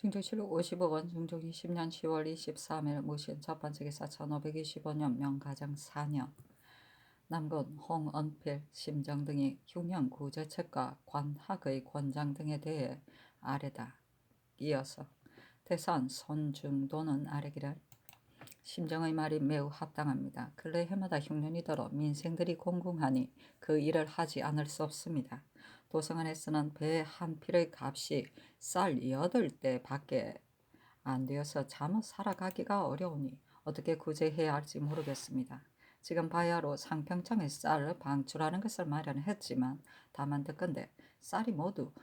충청실록 50억 원 중종 20년 10월 23일 무신 첫 번째 기사 1525년 명가장 4년 남군 홍언필 심정 등이 흉형 구제책과 관학의 권장 등에 대해 아래다. 이어서 대선 손중도는 아래기를 심정의 말이 매우 합당합니다. 근래 해마다 흉년이더러 민생들이 공궁하니 그 일을 하지 않을 수 없습니다. 도성안에 쓰는 배 한 필의 값이 쌀 8대 밖에 안 되어서 잠옷 살아가기가 어려우니 어떻게 구제해야 할지 모르겠습니다. 지금 바야흐로 상평창에 쌀을 방출하는 것을 마련했지만 다만 듣건대 쌀이 모두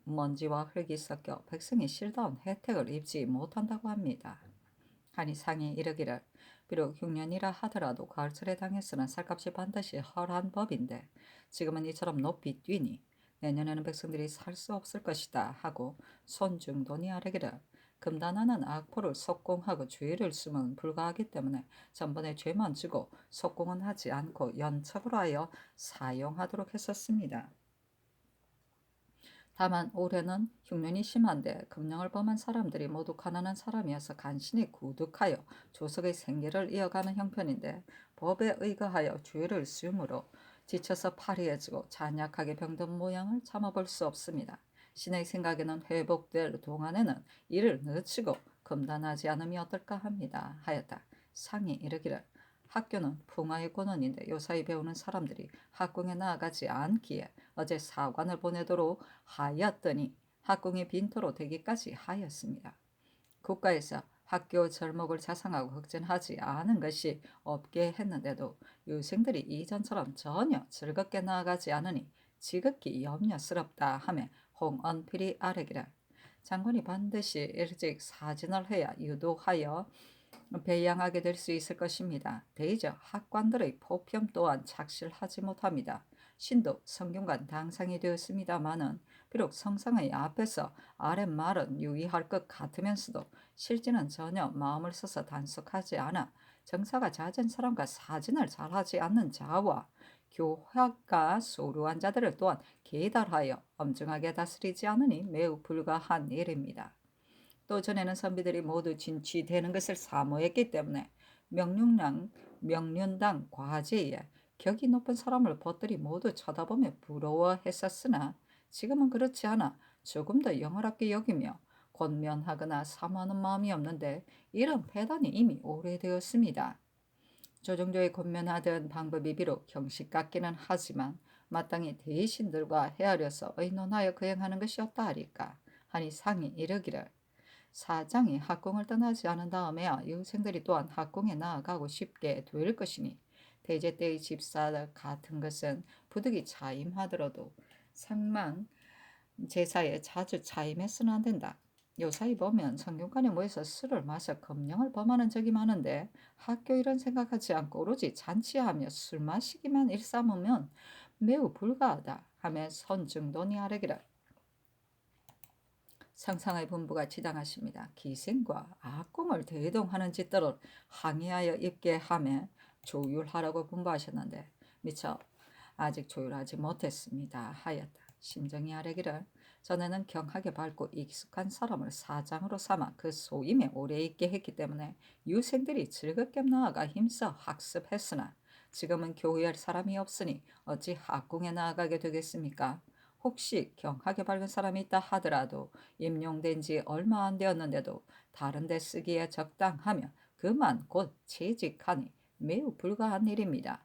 먼지와 흙이 섞여 백성이 실다운 혜택을 입지 못한다고 합니다. 하니 상이 이르기를 비록 흉년이라 하더라도 가을철에 당해서는 쌀값이 반드시 헐한 법인데 지금은 이처럼 높이 뛰니 내년에는 백성들이 살 수 없을 것이다 하고 손중돈이 아뢰기를 금단하는 악포를 속공하고 주의를 쓰면 불가하기 때문에 전번에 죄만 지고 속공은 하지 않고 연척으로 하여 사용하도록 했었습니다. 다만 올해는 흉년이 심한데 금령을 범한 사람들이 모두 가난한 사람이어서 간신히 구득하여 조석의 생계를 이어가는 형편인데 법에 의거하여 주의를 쓰므로 지쳐서 파리해지고 잔약하게 병든 모양을 참아볼 수 없습니다. 신의 생각에는 회복될 동안에는 이를 늦추고 금단하지 않음이 어떨까 합니다. 하였다. 상이 이르기를 학교는 풍화의 권원인데 요사이 배우는 사람들이 학궁에 나아가지 않기에 어제 사관을 보내도록 하였더니 학궁이 빈토로 되기까지 하였습니다. 국가에서 학교 절목을 자상하고 흑진하지 않은 것이 없게 했는데도 유생들이 이전처럼 전혀 즐겁게 나아가지 않으니 지극히 염려스럽다 하며 홍언필이 아뢰기를 장군이 반드시 일찍 사진을 해야 유도하여 배양하게 될 수 있을 것입니다. 대의적 학관들의 포평 또한 착실하지 못합니다. 신도 성균관 당상이 되었습니다마는 비록 성상의 앞에서 아랫말은 유의할 것 같으면서도 실제는 전혀 마음을 써서 단속하지 않아 정사가 잦은 사람과 사진을 잘하지 않는 자와 교화가 소루한 자들을 또한 계달하여 엄중하게 다스리지 않으니 매우 불가한 일입니다. 또 전에는 선비들이 모두 진취되는 것을 사모했기 때문에 명륜당 과제에 격이 높은 사람을 벗들이 모두 쳐다보며 부러워했었으나 지금은 그렇지 않아 조금 더 영화롭게 여기며 권면하거나 사모하는 마음이 없는데 이런 패단이 이미 오래되었습니다. 조정조의 권면하던 방법이 비록 형식 같기는 하지만 마땅히 대신들과 헤아려서 의논하여 거행하는 것이었다 하리까 하니 상이 이르기를 사장이 학궁을 떠나지 않은 다음에야 유생들이 또한 학궁에 나아가고 싶게 될 것이니 대제 때의 집사 같은 것은 부득이 차임하더라도 상만 제사에 자주 차임해서는 안 된다. 요사이 보면 성균관에 모여서 술을 마셔 금령을 범하는 적이 많은데 학교 일은 생각하지 않고 오로지 잔치하며 술 마시기만 일삼으면 매우 불가하다 하며 선중돈이 아뢰기를 상상의 분부가 지당하십니다. 기생과 악공을 대동하는 짓들을 항의하여 입게 하며 조율하라고 분부하셨는데 미처 아직 조율하지 못했습니다. 하였다. 심정이 아뢰기를 전에는 경하게 밝고 익숙한 사람을 사장으로 삼아 그 소임에 오래 있게 했기 때문에 유생들이 즐겁게 나아가 힘써 학습했으나 지금은 교회할 사람이 없으니 어찌 학궁에 나아가게 되겠습니까? 혹시 경하게 밝은 사람이 있다 하더라도 임용된 지 얼마 안 되었는데도 다른 데 쓰기에 적당하며 그만 곧 취직하니 매우 불가한 일입니다.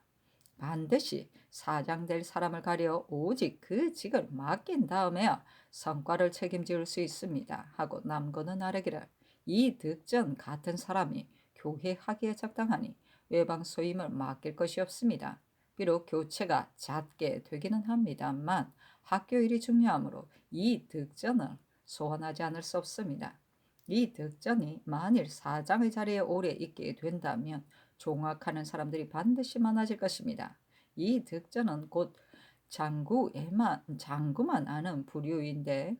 반드시 사장 될 사람을 가려 오직 그 직을 맡긴 다음에야 성과를 책임질 수 있습니다. 하고 남고는 아뢰기를 이 득전 같은 사람이 교회하기에 적당하니 외방 소임을 맡길 것이 없습니다. 비록 교체가 잦게 되기는 합니다만 학교 일이 중요하므로 이 득전을 소원하지 않을 수 없습니다. 이 득전이 만일 사장의 자리에 오래 있게 된다면 종학하는 사람들이 반드시 많아질 것입니다. 이 득전은 곧 장구만 아는 부류인데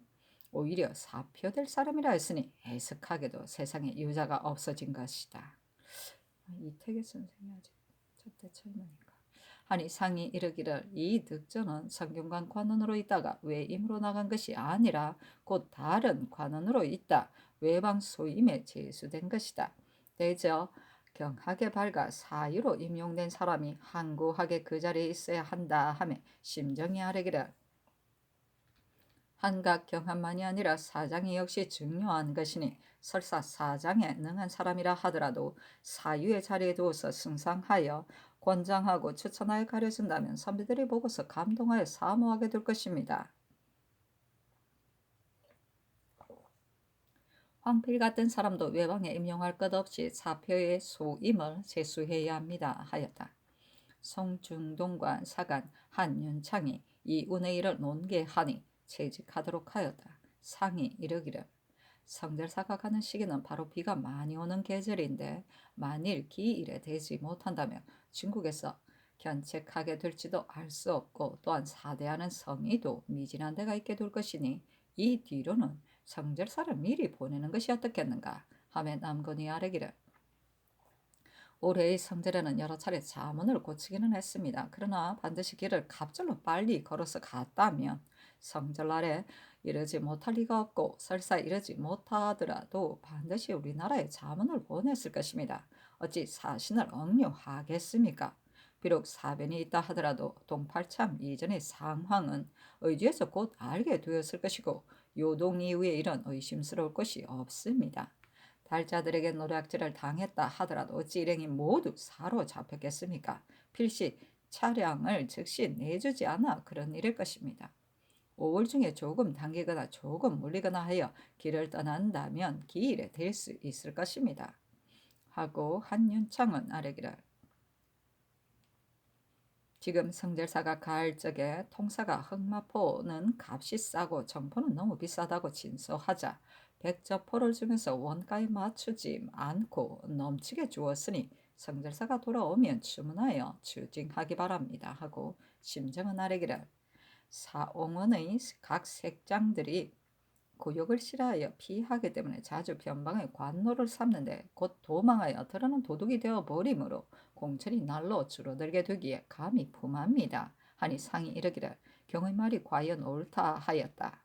오히려 사표될 사람이라 했으니 애석하게도 세상에 유자가 없어진 것이다. 이태계 선생이 아직 저때 젊으니까. 하니 상이 이르기를 이 득전은 성균관 관원으로 있다가 외임으로 나간 것이 아니라 곧 다른 관원으로 있다. 외방 소임에 제수된 것이다. 대저 경하게 밝아 사유로 임용된 사람이 항구하게 그 자리에 있어야 한다 하며 심정이 아래기를 한각 경함만이 아니라 사장이 역시 중요한 것이니 설사 사장에 능한 사람이라 하더라도 사유의 자리에 두어서 승상하여 권장하고 추천하여 가려준다면 선비들이 보고서 감동하여 사모하게 될 것입니다. 황필 같은 사람도 외방에 임용할 것 없이 사표의 소임을 제수해야 합니다 하였다. 성중동관 사간 한윤창이 이 운의 일을 논계하니 채직하도록 하였다. 상이 이르기를 성절사가 가는 시기는 바로 비가 많이 오는 계절인데 만일 기일에 되지 못한다면 중국에서 견책하게 될지도 알 수 없고 또한 사대하는 성의도 미진한 데가 있게 될 것이니 이 뒤로는 성절사를 미리 보내는 것이 어떻겠는가 하며 남건이 아뢰기를 올해의 성절에는 여러 차례 자문을 고치기는 했습니다. 그러나 반드시 길을 갑절로 빨리 걸어서 갔다면 성절날에 이르지 못할 리가 없고 설사 이르지 못하더라도 반드시 우리나라에 자문을 보냈을 것입니다. 어찌 사신을 억류하겠습니까? 비록 사변이 있다 하더라도 동팔참 이전의 상황은 의주에서 곧 알게 되었을 것이고 요동 이후에 이런 의심스러울 것이 없습니다. 달자들에게 노략질을 당했다 하더라도 어찌 일행이 모두 사로잡혔겠습니까? 필시 차량을 즉시 내주지 않아 그런 일일 것입니다. 5월 중에 조금 당기거나 조금 물리거나 하여 길을 떠난다면 기일에 될 수 있을 것입니다. 하고 한윤창은 아뢰기를 지금 성절사가 갈 적에 통사가 흑마포는 값이 싸고 정포는 너무 비싸다고 진소하자 백저포를 주면서 원가에 맞추지 않고 넘치게 주었으니 성절사가 돌아오면 주문하여 추징하기 바랍니다 하고 심정은 아뢰기를 사옹원의 각 색장들이 고욕을 싫어하여 피하기 때문에 자주 변방의 관노를 삼는데 곧 도망하여 드러는 도둑이 되어 버리므로 공천이 날로 줄어들게 되기에 감히 품합니다. 하니 상이 이르기를 경의 말이 과연 옳다 하였다.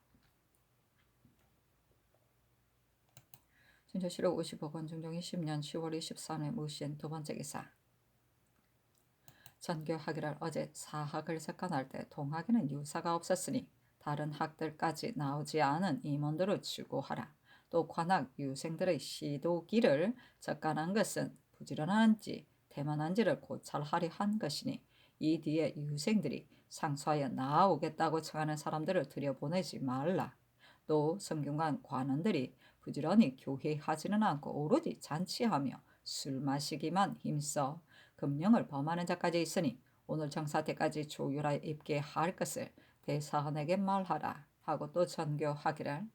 준조실록 55권 중종이 10년 10월 23일 무시인 두 번째 기사. 전교하기를 어제 사학을 석관할 때 동학에는 유사가 없었으니 다른 학들까지 나오지 않은 임원들을 추구하라. 또 관학 유생들의 시도기를 적간한 것은 부지런한지 태만한지를 고찰하려 한 것이니 이 뒤에 유생들이 상소하여 나오겠다고 청하는 사람들을 들여보내지 말라. 또 성균관 관원들이 부지런히 교회하지는 않고 오로지 잔치하며 술 마시기만 힘써 금령을 범하는 자까지 있으니 오늘 정사 때까지 조율하여 입게 할 것을 대사헌에게 말하라 하고 또 전교하기를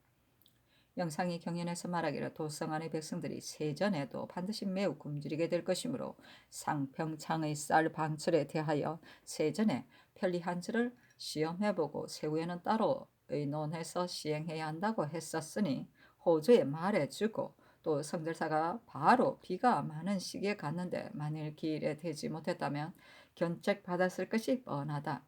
영상이 경연에서 말하기를 도성안의 백성들이 세전에도 반드시 매우 굶주리게 될 것이므로 상평창의 쌀 방출에 대하여 세전에 편리한지를 시험해보고 세후에는 따로 의논해서 시행해야 한다고 했었으니 호주에 말해주고 또 성절사가 바로 비가 많은 시기에 갔는데 만일 기일에 되지 못했다면 견책받았을 것이 뻔하다.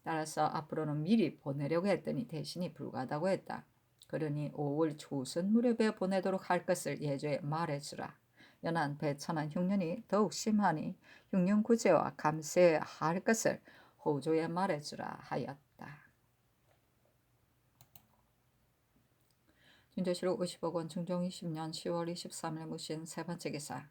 따라서 앞으로는 미리 보내려고 했더니 대신이 불가하다고 했다. 그러니 5월 초순 무렵에 보내도록 할 것을 예조에 말해주라. 연한 배천한 흉년이 더욱 심하니 흉년 구제와 감세할 것을 호조에 말해주라 하였다. 준조실록 55권 중종 20년 10월 23일 무신 세 번째 기사.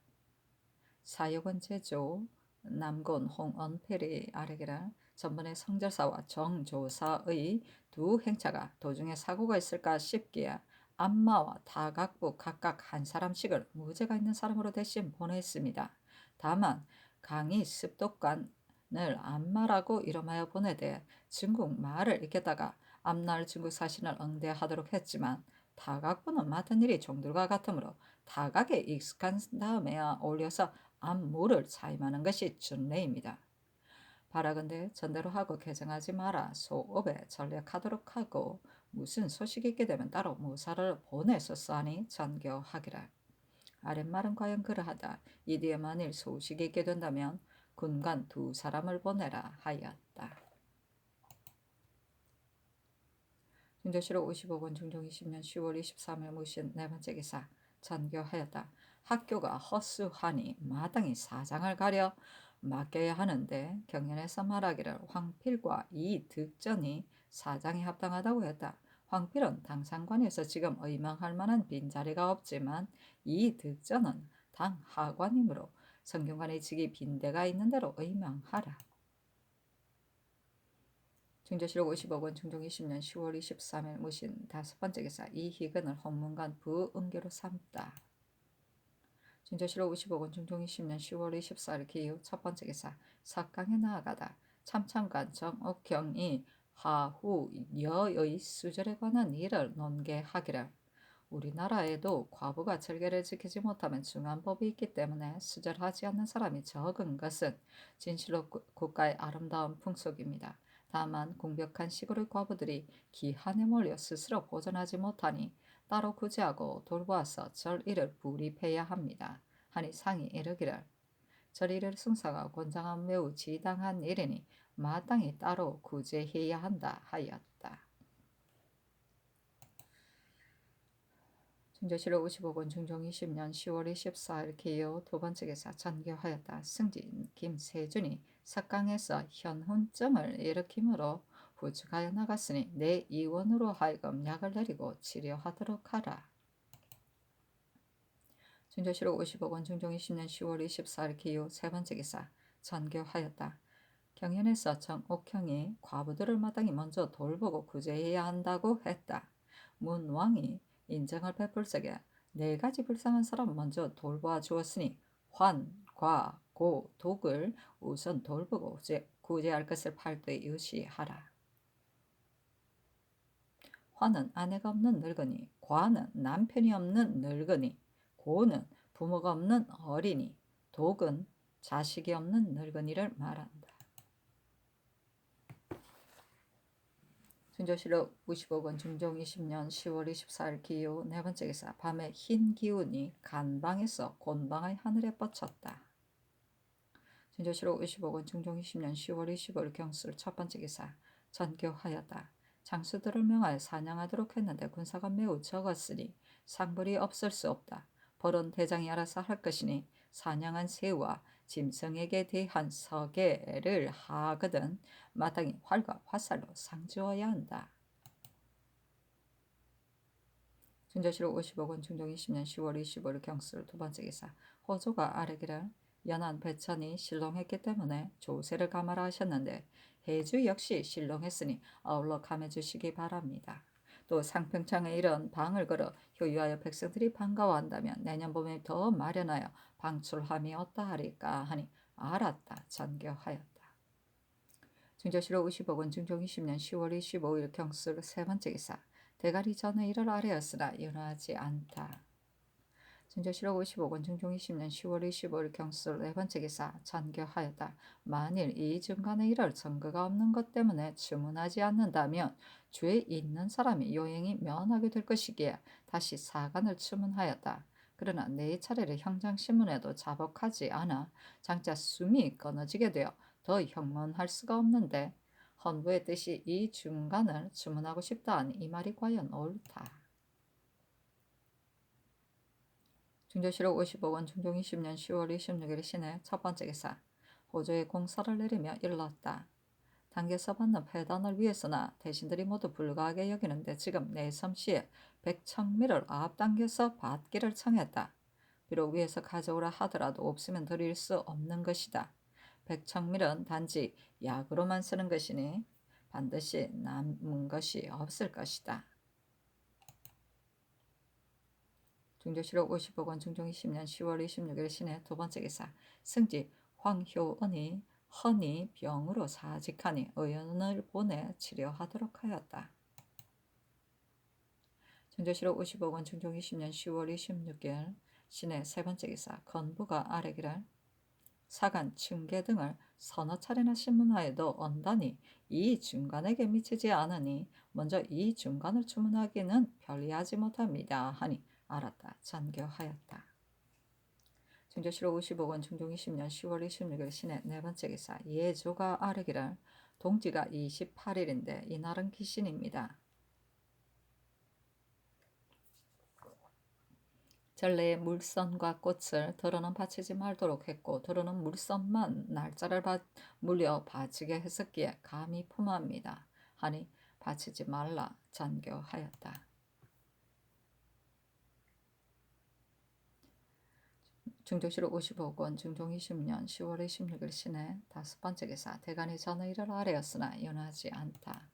사역원 제조 남곤 홍언필이 아래기라 전번에 성절사와 정조사의 두 행차가 도중에 사고가 있을까 싶기에 안마와 다각부 각각 한 사람씩을 무죄가 있는 사람으로 대신 보냈습니다. 다만 강의 습독관을 안마라고 이름하여 보내되 중국 말을 익혔다가 앞날 중국 사신을 응대하도록 했지만 다각부는 맡은 일이 종들과 같으므로 다각에 익숙한 다음에야 올려서 안무를 차임하는 것이 준례입니다. 바라건대 전대로 하고 개정하지 마라. 소업에 전략하도록 하고 무슨 소식이 있게 되면 따로 무사를 보내소서 하니 전교하기라. 아랫말은 과연 그러하다. 이 뒤에 만일 소식이 있게 된다면 군관 두 사람을 보내라 하였다. 증조실록 55권 중종 20년 10월 23일 무신 네 번째 기사 전교하였다. 학교가 허수하니 마땅히 사장을 가려 맡겨야 하는데 경연에서 말하기를 황필과 이득전이 사장에 합당하다고 했다. 황필은 당상관에서 지금 의망할 만한 빈자리가 없지만 이득전은 당 하관이므로 성균관의 직이 빈대가 있는 대로 의망하라. 증조실록 55권 중종 20년 10월 23일 무신 다섯 번째 기사 이희근을 헌문관 부응교로 삼다. 증조실록 55권 중종 20년 10월 24일 기후 첫 번째 기사 석강에 나아가다. 참참관 정옥경이 하후 여의 수절에 관한 일을 논계하기를 우리나라에도 과부가 절개를 지키지 못하면 중한 법이 있기 때문에 수절하지 않는 사람이 적은 것은 진실로 국가의 아름다운 풍속입니다. 다만 공벽한 시골의 과부들이 기한에 몰려 스스로 보존하지 못하니 따로 구제하고 돌보아서 절일을 불입해야 합니다. 하니 상이 이르기를 절일을 승사가 권장한 매우 지당한 일이니 마땅히 따로 구제해야 한다 하였다. 증조실록 55권 중종 20년 10월 24일 기호 두 번째 기사 전교하였다. 승진 김세준이 석강에서 현훈증을 일으키므로 후죽하여 나갔으니 내 의원으로 하여금 약을 내리고 치료하도록 하라. 증조실록 55권 중종 20년 10월 24일 기호 세 번째 기사 전교하였다. 경연에서 정옥형이 과부들을 마땅히 먼저 돌보고 구제해야 한다고 했다. 문왕이 인정을 베풀 적에 네 가지 불쌍한 사람 먼저 돌보아 주었으니 환, 과, 고, 독을 우선 돌보고 구제할 것을 팔도에 유시하라. 환은 아내가 없는 늙은이, 과는 남편이 없는 늙은이, 고는 부모가 없는 어린이, 독은 자식이 없는 늙은이를 말한다. 증조실록 55권 중종 20년 10월 24일 기후 네 번째 기사 밤에 흰 기운이 간방에서 곤방의 하늘에 뻗쳤다. 증조실록 55권 중종 20년 10월 25일 경술 첫 번째 기사 전교하였다. 장수들을 명하여 사냥하도록 했는데 군사가 매우 적었으니 상벌이 없을 수 없다. 벌은 대장이 알아서 할 것이니 사냥한 새와 짐승에게 대한 서계를 하거든 마땅히 활과 화살로 상주어야 한다. 증조실록 55권 중종 20년 10월 25일 경술 두 번째 기사 호조가 아뢰기를 연안 배천이 신롱했기 때문에 조세를 감하라 하셨는데 해주 역시 신롱했으니 아울러 감해 주시기 바랍니다. 또 상평창에 이런 방을 걸어 효유하여 백성들이 반가워한다면 내년 봄에 더 마련하여 방출함이 어떠하리까 하니 알았다 전교하였다. 증조실록 55권 중종 20년 10월 25일 경술 세 번째 기사 대가리 전의 일을 아뢰었으나 연하지 않다. 증조실록 55권 중종 20년 10월 25일 경술 네 번째 기사 전교하였다. 만일 이 중간의 일을 증거가 없는 것 때문에 주문하지 않는다면 죄 있는 사람이 요행이 면하게 될 것이기에 다시 사간을 주문하였다. 그러나 네 차례를 형장신문에도 자복하지 않아 장차 숨이 끊어지게 되어 더 형문할 수가 없는데 헌부의 뜻이 이 중간을 주문하고 싶다 하니 이 말이 과연 옳다. 증조실록 55권 중종 20년 10월 26일 신해 첫 번째 기사 호조에 공사를 내리며 일렀다. 당겨서 받는 폐단을 위해서나 대신들이 모두 불가하게 여기는데 지금 내 솜씨에 백청미를 앞당겨서 받기를 청했다. 비록 위에서 가져오라 하더라도 없으면 드릴 수 없는 것이다. 백청밀은 단지 약으로만 쓰는 것이니 반드시 남은 것이 없을 것이다. 증조실록 55권 중종 20년 10월 26일 신해 두 번째 기사 승지 황효은이 헌이 병으로 사직하니 의원을 보내 치료하도록 하였다. 증조실록 55권 중종 20년 10월 26일 신해 세 번째 기사 건부가 아뢰기를 사간, 층계 등을 서너 차례나 신문하여도 언단이 이 중간에게 미치지 않으니 먼저 이 중간을 주문하기는 편리하지 못합니다 하니 알았다 전교하였다. 증조실록 55권 중종 20년 10월 26일 신해 네 번째 기사 예조가 아뢰기를 동지가 28일인데 이날은 기신입니다. 전래의 물선과 꽃을 더러는 바치지 말도록 했고 더러는 물선만 날짜를 물려 바치게 했었기에 감히 품합니다. 하니 바치지 말라 잔교하였다. 중조실록 55권 중종 20년 10월 26일 신해 다섯 번째 기사 대간이 전의를 아래였으나 연하지 않다.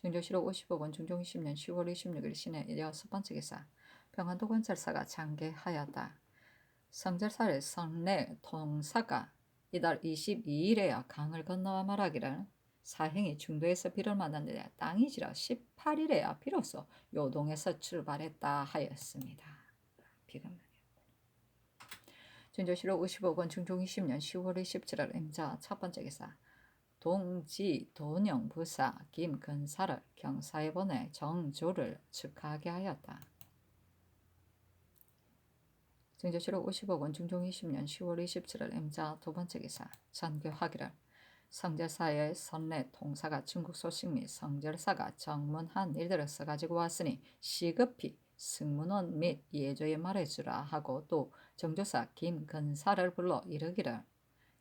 중조실록 55권 중종 20년 10월 26일 신해 여섯 번째 기사 평안도 관찰사가 장계하였다. 성절사를 성내 통사가 이달 22일에야 강을 건너와 말하기를 사행이 중도에서 비를 만났는데 땅이지라 18일에야 비로소 요동에서 출발했다 하였습니다. 비가 많이 중조실록 55권 중종 20년 10월 27일 임자 첫 번째 기사 동지 돈영 부사 김근사를 경사에 보내 정조를 축하하게 하였다. 중조실록 55권 중종 20년 10월 27일 임자 두 번째 기사 전교하기를 성절사의 선례 통사가 중국 소식 및 성절사가 정문한 일들을 써가지고 왔으니 시급히 승문원 및 예조에 말해주라 하고 또 정조사 김근사를 불러 이르기를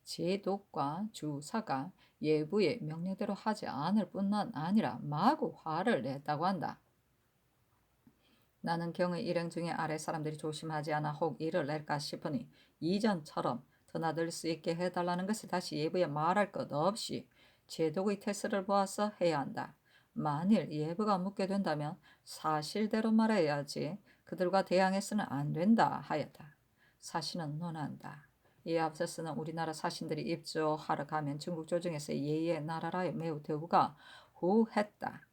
제독과 주사가 예부의 명령대로 하지 않을 뿐만 아니라 마구 화를 냈다고 한다. 나는 경의 일행 중에 아래 사람들이 조심하지 않아 혹 일을 낼까 싶으니 이전처럼 드나들 수 있게 해달라는 것을 다시 예부에 말할 것 없이 제독의 태세를 보아서 해야 한다. 만일 예부가 묻게 된다면 사실대로 말해야지 그들과 대항해서는 안 된다 하였다. 사신은 논한다. 이에 앞서서는 우리나라 사신들이 입조하러 가면 중국 조정에서 예의 나라라 매우 대우가 후했다.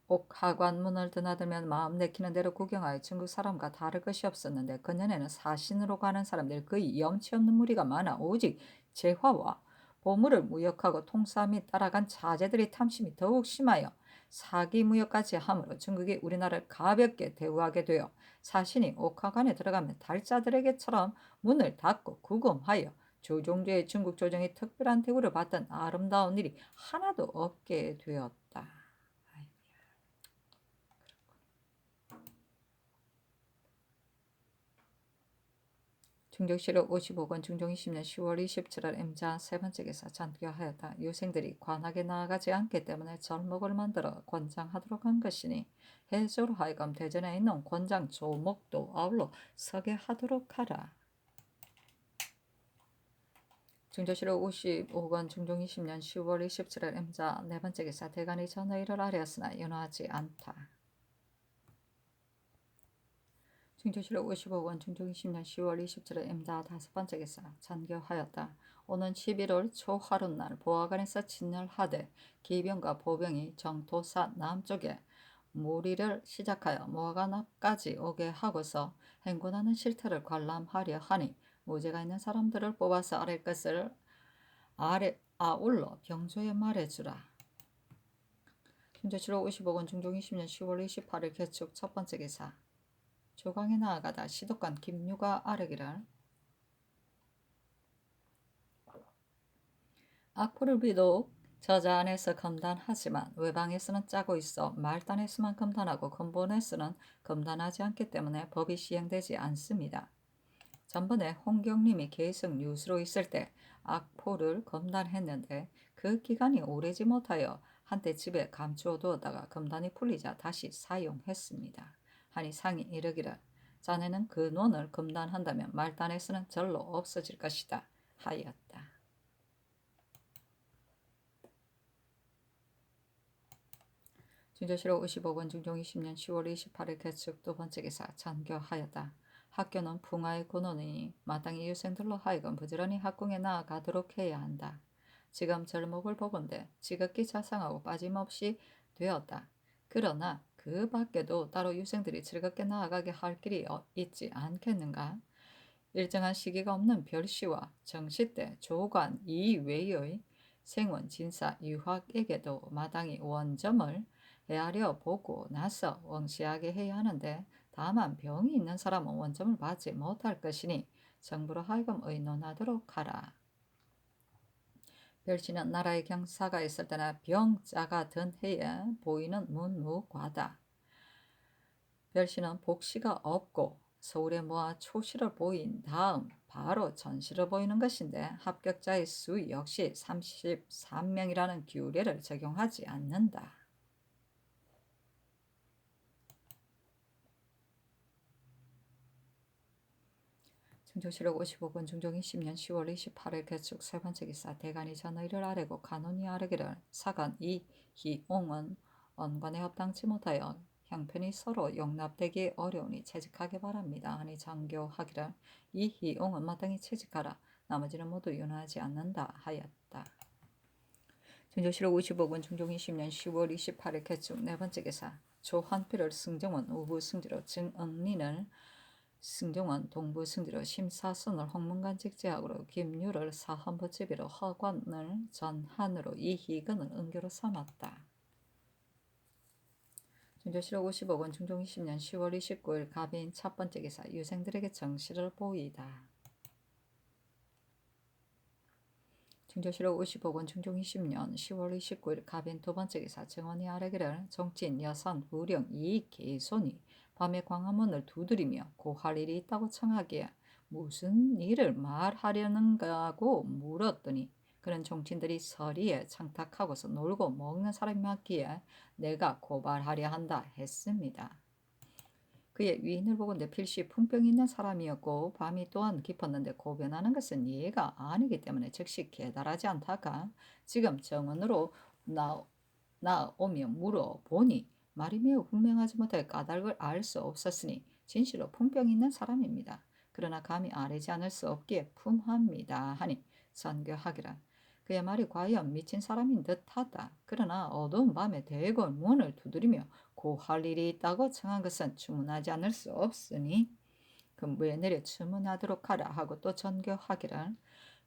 옥하관문을 드나들면 마음 내키는 대로 구경하여 중국 사람과 다를 것이 없었는데 그년에는 사신으로 가는 사람들이 거의 염치 없는 무리가 많아 오직 재화와 보물을 무역하고 통사 및 따라간 자재들의 탐심이 더욱 심하여 사기 무역까지 함으로 중국이 우리나라를 가볍게 대우하게 되어 사신이 옥하관에 들어가면 달자들에게처럼 문을 닫고 구금하여 조종조의 중국 조정이 특별한 대우를 받던 아름다운 일이 하나도 없게 되었다. 중종실록 55권 중종 20년 10월 27일 임자 세 번째 기사 전교하였다. 유생들이 관하게 나아가지 않기 때문에 절목을 만들어 권장하도록 한 것이니 해조로 하여금 대전에 있는 권장 조목도 아울러 서게 하도록 하라. 중조실록 55권 중종 20년 10월 27일 임자 네 번째 기사 대간이 전의를 아뢰었으나 연호하지 않다. 중조실록 55권 중종 20년 10월 27일 임자 다섯 번째 기사 전교하였다. 오는 11월 초하룻날 보아관에서 진열하되 기병과 보병이 정토사 남쪽에 무리를 시작하여 모아관 앞까지 오게 하고서 행군하는 실태를 관람하려 하니 무죄가 있는 사람들을 뽑아서 아랠 것을 아울러 병조에 말해주라. 중조실록 55권 중종 20년 10월 28일 개축 첫 번째 기사 조강에 나아가다 시독관 김유가 아뢰기를 악포를 비록 저자 안에서 검단하지만 외방에서는 짜고 있어 말단에서만 검단하고 근본에서는 검단하지 않기 때문에 법이 시행되지 않습니다. 전번에 홍경님이 계승 뉴스로 있을 때 악포를 검단했는데 그 기간이 오래지 못하여 한때 집에 감추어 두었다가 검단이 풀리자 다시 사용했습니다. 하니 상이 이르기를 자네는 그 논을 검단한다면 말단에서는 절로 없어질 것이다 하였다. 중조실록 55권 중종 20년 10월 28일 개축 두 번째 기사 전교하였다. 학교는 풍화의 근원이니 마땅히 유생들로 하여금 부지런히 학궁에 나아가도록 해야 한다. 지금 절목을 보건대 지극히 자상하고 빠짐없이 되었다. 그러나 그 밖에도 따로 유생들이 즐겁게 나아가게 할 길이 있지 않겠는가? 일정한 시기가 없는 별시와 정시 때 조관 이외의 생원 진사 유학에게도 마땅히 원점을 헤아려 보고 나서 원시하게 해야 하는데 다만 병이 있는 사람은 원점을 받지 못할 것이니 정부로 하여금 의논하도록 하라. 별시는 나라의 경사가 있을 때나 병자가 든 해에 보이는 문무과다. 별씨는 복시가 없고 서울에 모아 초시를 보인 다음 바로 전시를 보이는 것인데 합격자의 수 역시 33명이라는 규례를 적용하지 않는다. 충정시력 55권 중종 20년 10월 28일 개축 세 번째 기사 대간이 전의를 아뢰고 간원이 아뢰기를 사간 이희옹은 언관에 합당치 못하여 형편이 서로 용납되기 어려우니 채직하기 바랍니다 하니 장교하기를 이희옹은 마땅히 채직하라 나머지는 모두 윤하지 않는다 하였다. 충정시력 55권 중종 20년 10월 28일 개축 네 번째 기사 조한필을 승정원 우부 승지로 증응린을 승정원 동부 승지로 심사선을 홍문관직 제학으로 김유를 사헌부지비로 허관을 전한으로 이희근을 은교로 삼았다. 중조실록 55권 중종 20년 10월 29일 갑인 첫 번째 기사 유생들에게 정시를 보이다. 중조실록 55권 중종 20년 10월 29일 갑인 두 번째 기사 정원이 아뢰기를 정치인 여산 부령 이익 개손이 밤에 광화문을 두드리며 고할 일이 있다고 청하기에 무슨 일을 말하려는가고 물었더니 그런 정치인들이 서리에 창탁하고서 놀고 먹는 사람이 많기에 내가 고발하려 한다 했습니다. 그의 위인을 보건대 필시 품병이 있는 사람이었고 밤이 또한 깊었는데 고변하는 것은 예가 아니기 때문에 즉시 계달하지 않다가 지금 정원으로 나오며 물어보니 말이 매우 분명하지 못해 까닭을 알 수 없었으니 진실로 품병이 있는 사람입니다. 그러나 감히 아뢰지 않을 수 없기에 품합니다 하니 선교하기라. 그의 말이 과연 미친 사람인 듯하다. 그러나 어두운 밤에 대궐 문을 두드리며 고할 일이 있다고 청한 것은 주문하지 않을 수 없으니 근부에 내려 주문하도록 하라 하고 또 전교하기를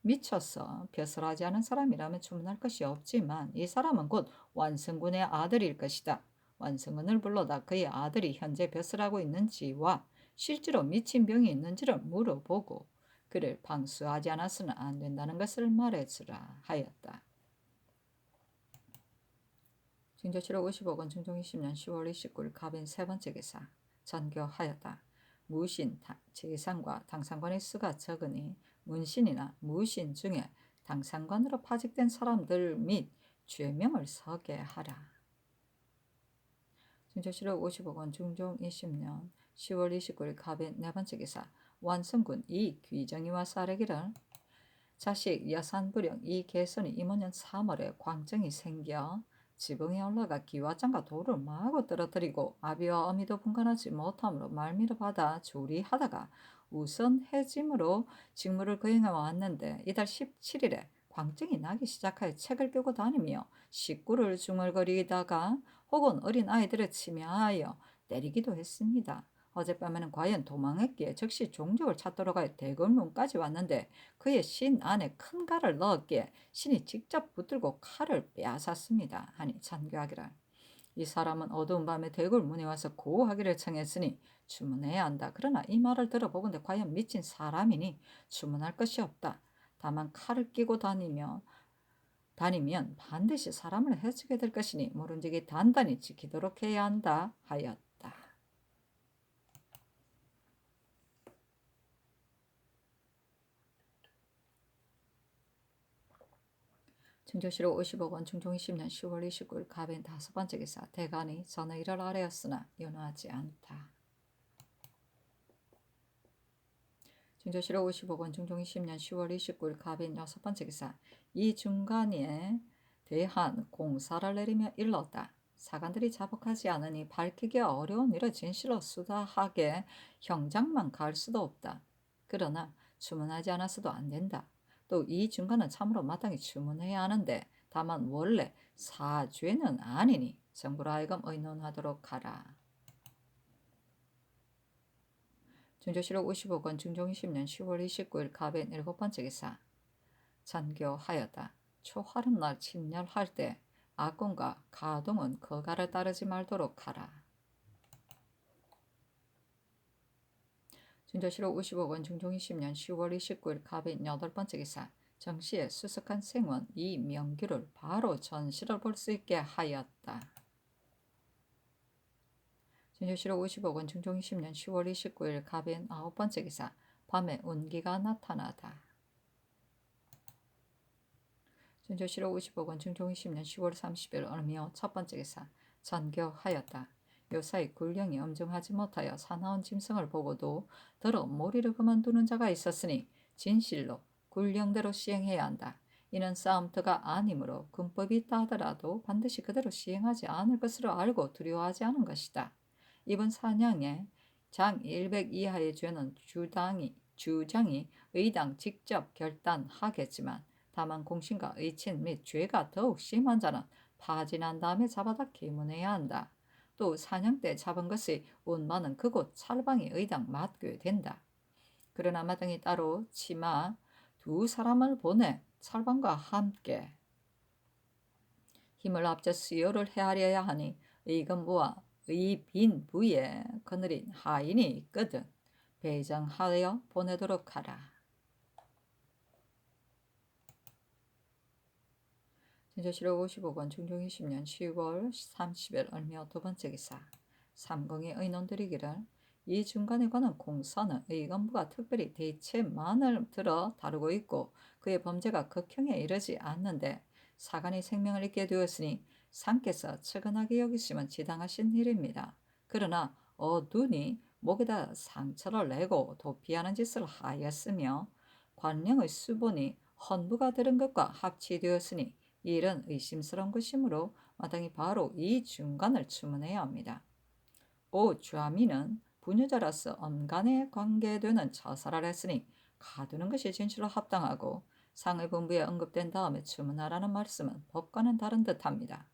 미쳐서 벼슬하지 않은 사람이라면 주문할 것이 없지만 이 사람은 곧 완성군의 아들일 것이다. 완성군을 불러다 그의 아들이 현재 벼슬하고 있는지와 실제로 미친 병이 있는지를 물어보고 그를 방수하지 않아서는 안 된다는 것을 말해주라 하였다. 중조실록 55권 중종 20년 10월 29일 갑인 세 번째 기사 전교하였다. 무신, 재상과 당상관의 수가 적으니 문신이나 무신 중에 당상관으로 파직된 사람들 및 죄명을 서게 하라. 중조실록 55권 중종 20년 10월 29일 갑인 네 번째 기사 완성군 이귀정이와 사례기를 자식 여산부령 이개선이 이모년 3월에 광정이 생겨 지붕에 올라가 기와장과 돌을 마구 떨어뜨리고 아비와 어미도 분간하지 못함으로 말미를 받아 조리하다가 우선 해짐으로 직무를 거행해 왔는데 이달 17일에 광정이 나기 시작하여 책을 끼고 다니며 식구를 중얼거리다가 혹은 어린 아이들을 침해하여 때리기도 했습니다. 어젯밤에는 과연 도망했기에 즉시 종족을 찾도록 하여 대궐문까지 왔는데 그의 신 안에 큰 칼을 넣었기에 신이 직접 붙들고 칼을 빼앗았습니다. 하니 찬교하기를 이 사람은 어두운 밤에 대궐문에 와서 고하기를 청했으니 주문해야 한다. 그러나 이 말을 들어보건대 과연 미친 사람이니 주문할 것이 없다. 다만 칼을 끼고 다니면 반드시 사람을 해치게 될 것이니 모른지기 단단히 지키도록 해야 한다 하였다. 충조실록 55권 중종 20년 10월 29일 갑인 다섯 번째 기사 대간이 전의를 아뢰었으나 윤하지 않다. 충조실록 55권 중종 20년 10월 29일 갑인 여섯 번째 기사 이 중간에 대한 공사를 내리며 일렀다. 사관들이 자복하지 않으니 밝히기 어려운 일을 진실로 수다하게 형장만 갈 수도 없다. 그러나 주문하지 않았어도 안 된다. 또 이 중간은 참으로 마땅히 주문해야 하는데 다만 원래 사죄는 아니니 정부로 하여금 의논하도록 하라. 중조실록 55권 중종 20년 10월 29일 갑인 일곱 번째 기사 전교하였다. 초하룻 날 침멸할 때 악공과 가동은 거가를 따르지 말도록 하라. 중조실록 55권 중종 20년 10월 29일 갑인 여덟 번째 기사 정시에 수석한 생원 이명규를 바로 전시를 볼 수 있게 하였다. 진주시로 50억 원 중종 20년 10월 29일 갑인 9번째 기사. 밤에 운기가 나타나다. 진주시로 50억 원 중종 20년 10월 30일 을묘 첫번째 기사. 전교하였다. 요사이 굴령이 엄중하지 못하여 사나운 짐승을 보고도 더러 몰이를 그만두는 자가 있었으니 진실로 굴령대로 시행해야 한다. 이는 싸움터가 아니므로 군법이 있다 하더라도 반드시 그대로 시행하지 않을 것으로 알고 두려워하지 않은 것이다. 이번 사냥에 장 100 이하의 죄는 주장이 의당 직접 결단하겠지만 다만 공신과 의친 및 죄가 더욱 심한 자는 파진한 다음에 잡아다 계문해야 한다. 또 사냥 때 잡은 것의 운반은 그곳 찰방이 의당 맡게 된다. 그러나 마땅히 따로 치마 2사람을 보내 찰방과 함께 힘을 합쳐 수요를 헤아려야 하니 의금부와 의빈부에 거느린 하인이 있거든 배정하여 보내도록 하라. 진주시로 50억 원 중종 20년 10월 30일 을묘 두번째 기사. 삼공의 의논들이 이기를 이 중간에 관한 공사는 의금부가 특별히 대체만을 들어 다루고 있고 그의 범죄가 극형에 이르지 않는데 사간이 생명을 잃게 되었으니 상께서 측은하게 여기시면 지당하신 일입니다. 그러나 어둔이 목에다 상처를 내고 도피하는 짓을 하였으며 관령의 수본이 헌부가 들은 것과 합치되었으니 이 일은 의심스러운 것이므로 마땅히 바로 이 중간을 추문해야 합니다. 오 좌미는 부녀자로서 엄간에 관계되는 처사를 했으니 가두는 것이 진실로 합당하고 상의 본부에 언급된 다음에 추문하라는 말씀은 법과는 다른 듯합니다.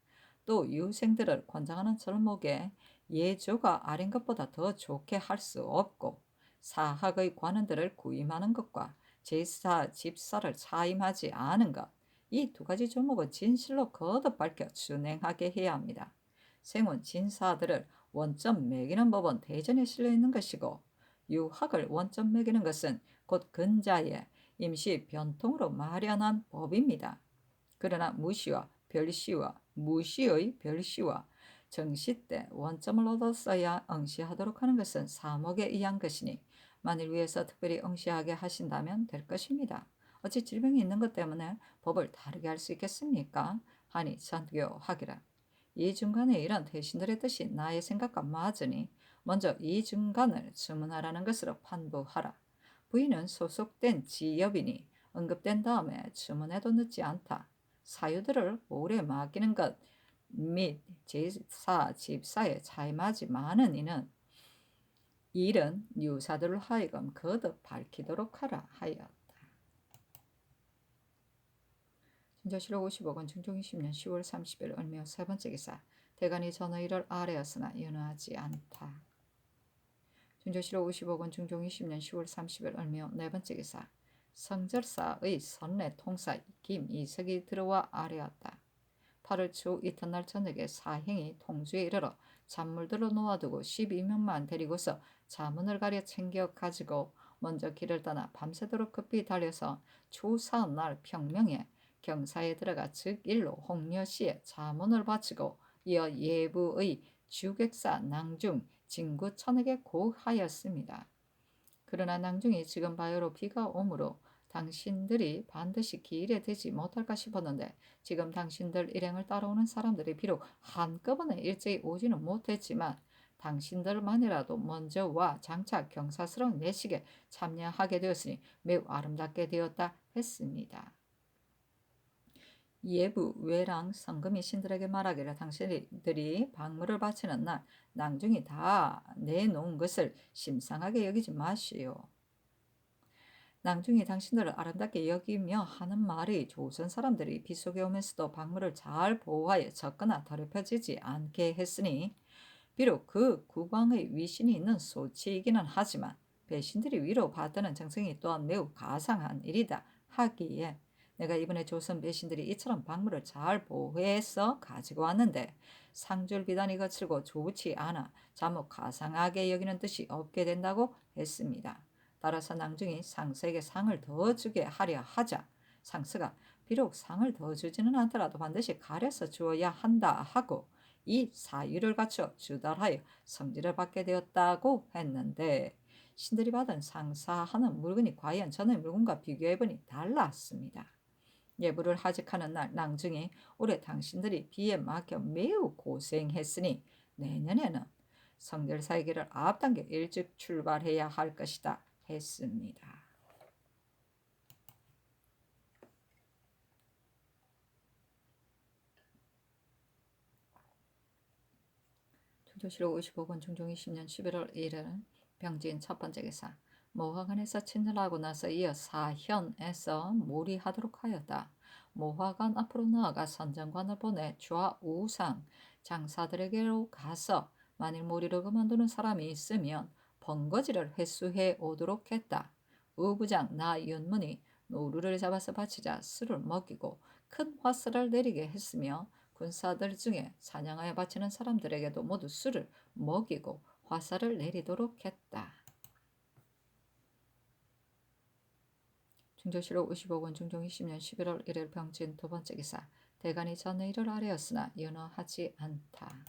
또 유생들을 권장하는 절목에 예조가 아닌 것보다 더 좋게 할 수 없고 사학의 관원들을 구임하는 것과 제사 집사를 차임하지 않은 것 이 두 가지 조목은 진실로 거듭 밝혀 준행하게 해야 합니다. 생원 진사들을 원점 매기는 법은 대전에 실려 있는 것이고 유학을 원점 매기는 것은 곧 근자의 임시 변통으로 마련한 법입니다. 그러나 무시와 별시와 무시의 별시와 정시 때 원점을 얻었어야 응시하도록 하는 것은 사목에 의한 것이니 만일 위에서 특별히 응시하게 하신다면 될 것입니다. 어찌 질병이 있는 것 때문에 법을 다르게 할 수 있겠습니까? 하니 전교하기라. 이 중간의 일은 대신들의 뜻이 나의 생각과 맞으니 먼저 이 중간을 주문하라는 것으로 판부하라. 부인은 소속된 지엽이니 언급된 다음에 주문해도 늦지 않다. 사유들을 오래 맡기는 것 및 제사 집사에 차임하지 마는 이는 일은 유사들을 하여금 거듭 밝히도록 하라 하였다. 진저시로 50억 원 중종 20년 10월 30일 을묘 세번째 기사. 대간이 전의를 아뢰었으나 연호하지 않다. 진저시로 50억 원 중종 20년 10월 30일 을묘 네번째 기사. 성절사의 선례 통사 김이석이 들어와 아뢰었다. 8월 초 이튿날 저녁에 사행이 통주에 이르러 잔물들을 놓아두고 12명만 데리고서 자문을 가려 챙겨 가지고 먼저 길을 떠나 밤새도록 급히 달려서 초사날 평명에 경사에 들어가 즉일로 홍려시에 자문을 바치고 이어 예부의 주객사 낭중 진구 천에게 고하였습니다. 그러나 낭중이 지금 바요로 비가 오므로 당신들이 반드시 기일에 되지 못할까 싶었는데 지금 당신들 일행을 따라오는 사람들이 비록 한꺼번에 일제히 오지는 못했지만 당신들만이라도 먼저 와 장차 경사스러운 내식에 참여하게 되었으니 매우 아름답게 되었다 했습니다. 예부 외랑 성금이 신들에게 말하기를 당신들이 방물을 바치는 날 낭중이 다 내놓은 것을 심상하게 여기지 마시오. 낭중이 당신들을 아름답게 여기며 하는 말이 조선 사람들이 빗속에 오면서도 방물을 잘 보호하여 적거나 더럽혀지지 않게 했으니 비록 그 국왕의 위신이 있는 소치이기는 하지만 배신들이 위로받는 정성이 또한 매우 가상한 일이다 하기에 내가 이번에 조선 배신들이 이처럼 방물을 잘 보호해서 가지고 왔는데 상줄 비단이 거칠고 좋지 않아 자목 가상하게 여기는 뜻이 없게 된다고 했습니다. 따라서 낭중이 상서에게 상을 더 주게 하려 하자 상서가 비록 상을 더 주지는 않더라도 반드시 가려서 주어야 한다 하고 이 사유를 갖춰 주달하여 성질을 받게 되었다고 했는데 신들이 받은 상사하는 물건이 과연 전의 물건과 비교해보니 달랐습니다. 예불을 하직하는 날 낭중에 올해 당신들이 비에 막혀 매우 고생했으니 내년에는 성결사의 길을 앞당겨 일찍 출발해야 할 것이다 했습니다. 조실록 55권 중종 20년 11월 1일 병진 첫 번째 기사 모화관에서 친절하고 나서 이어 사현에서 몰이하도록 하였다. 모화관 앞으로 나아가 선정관을 보내 좌우상 장사들에게로 가서 만일 몰이를 그만두는 사람이 있으면 번거지를 회수해 오도록 했다. 우부장 나윤문이 노루를 잡아서 바치자 술을 먹이고 큰 화살을 내리게 했으며 군사들 중에 사냥하여 바치는 사람들에게도 모두 술을 먹이고 화살을 내리도록 했다. 중조실록 55권 중종 20년 11월 1일 병진 두 번째 기사 대간이 전의 일을 아뢰었으나 연어하지 않다.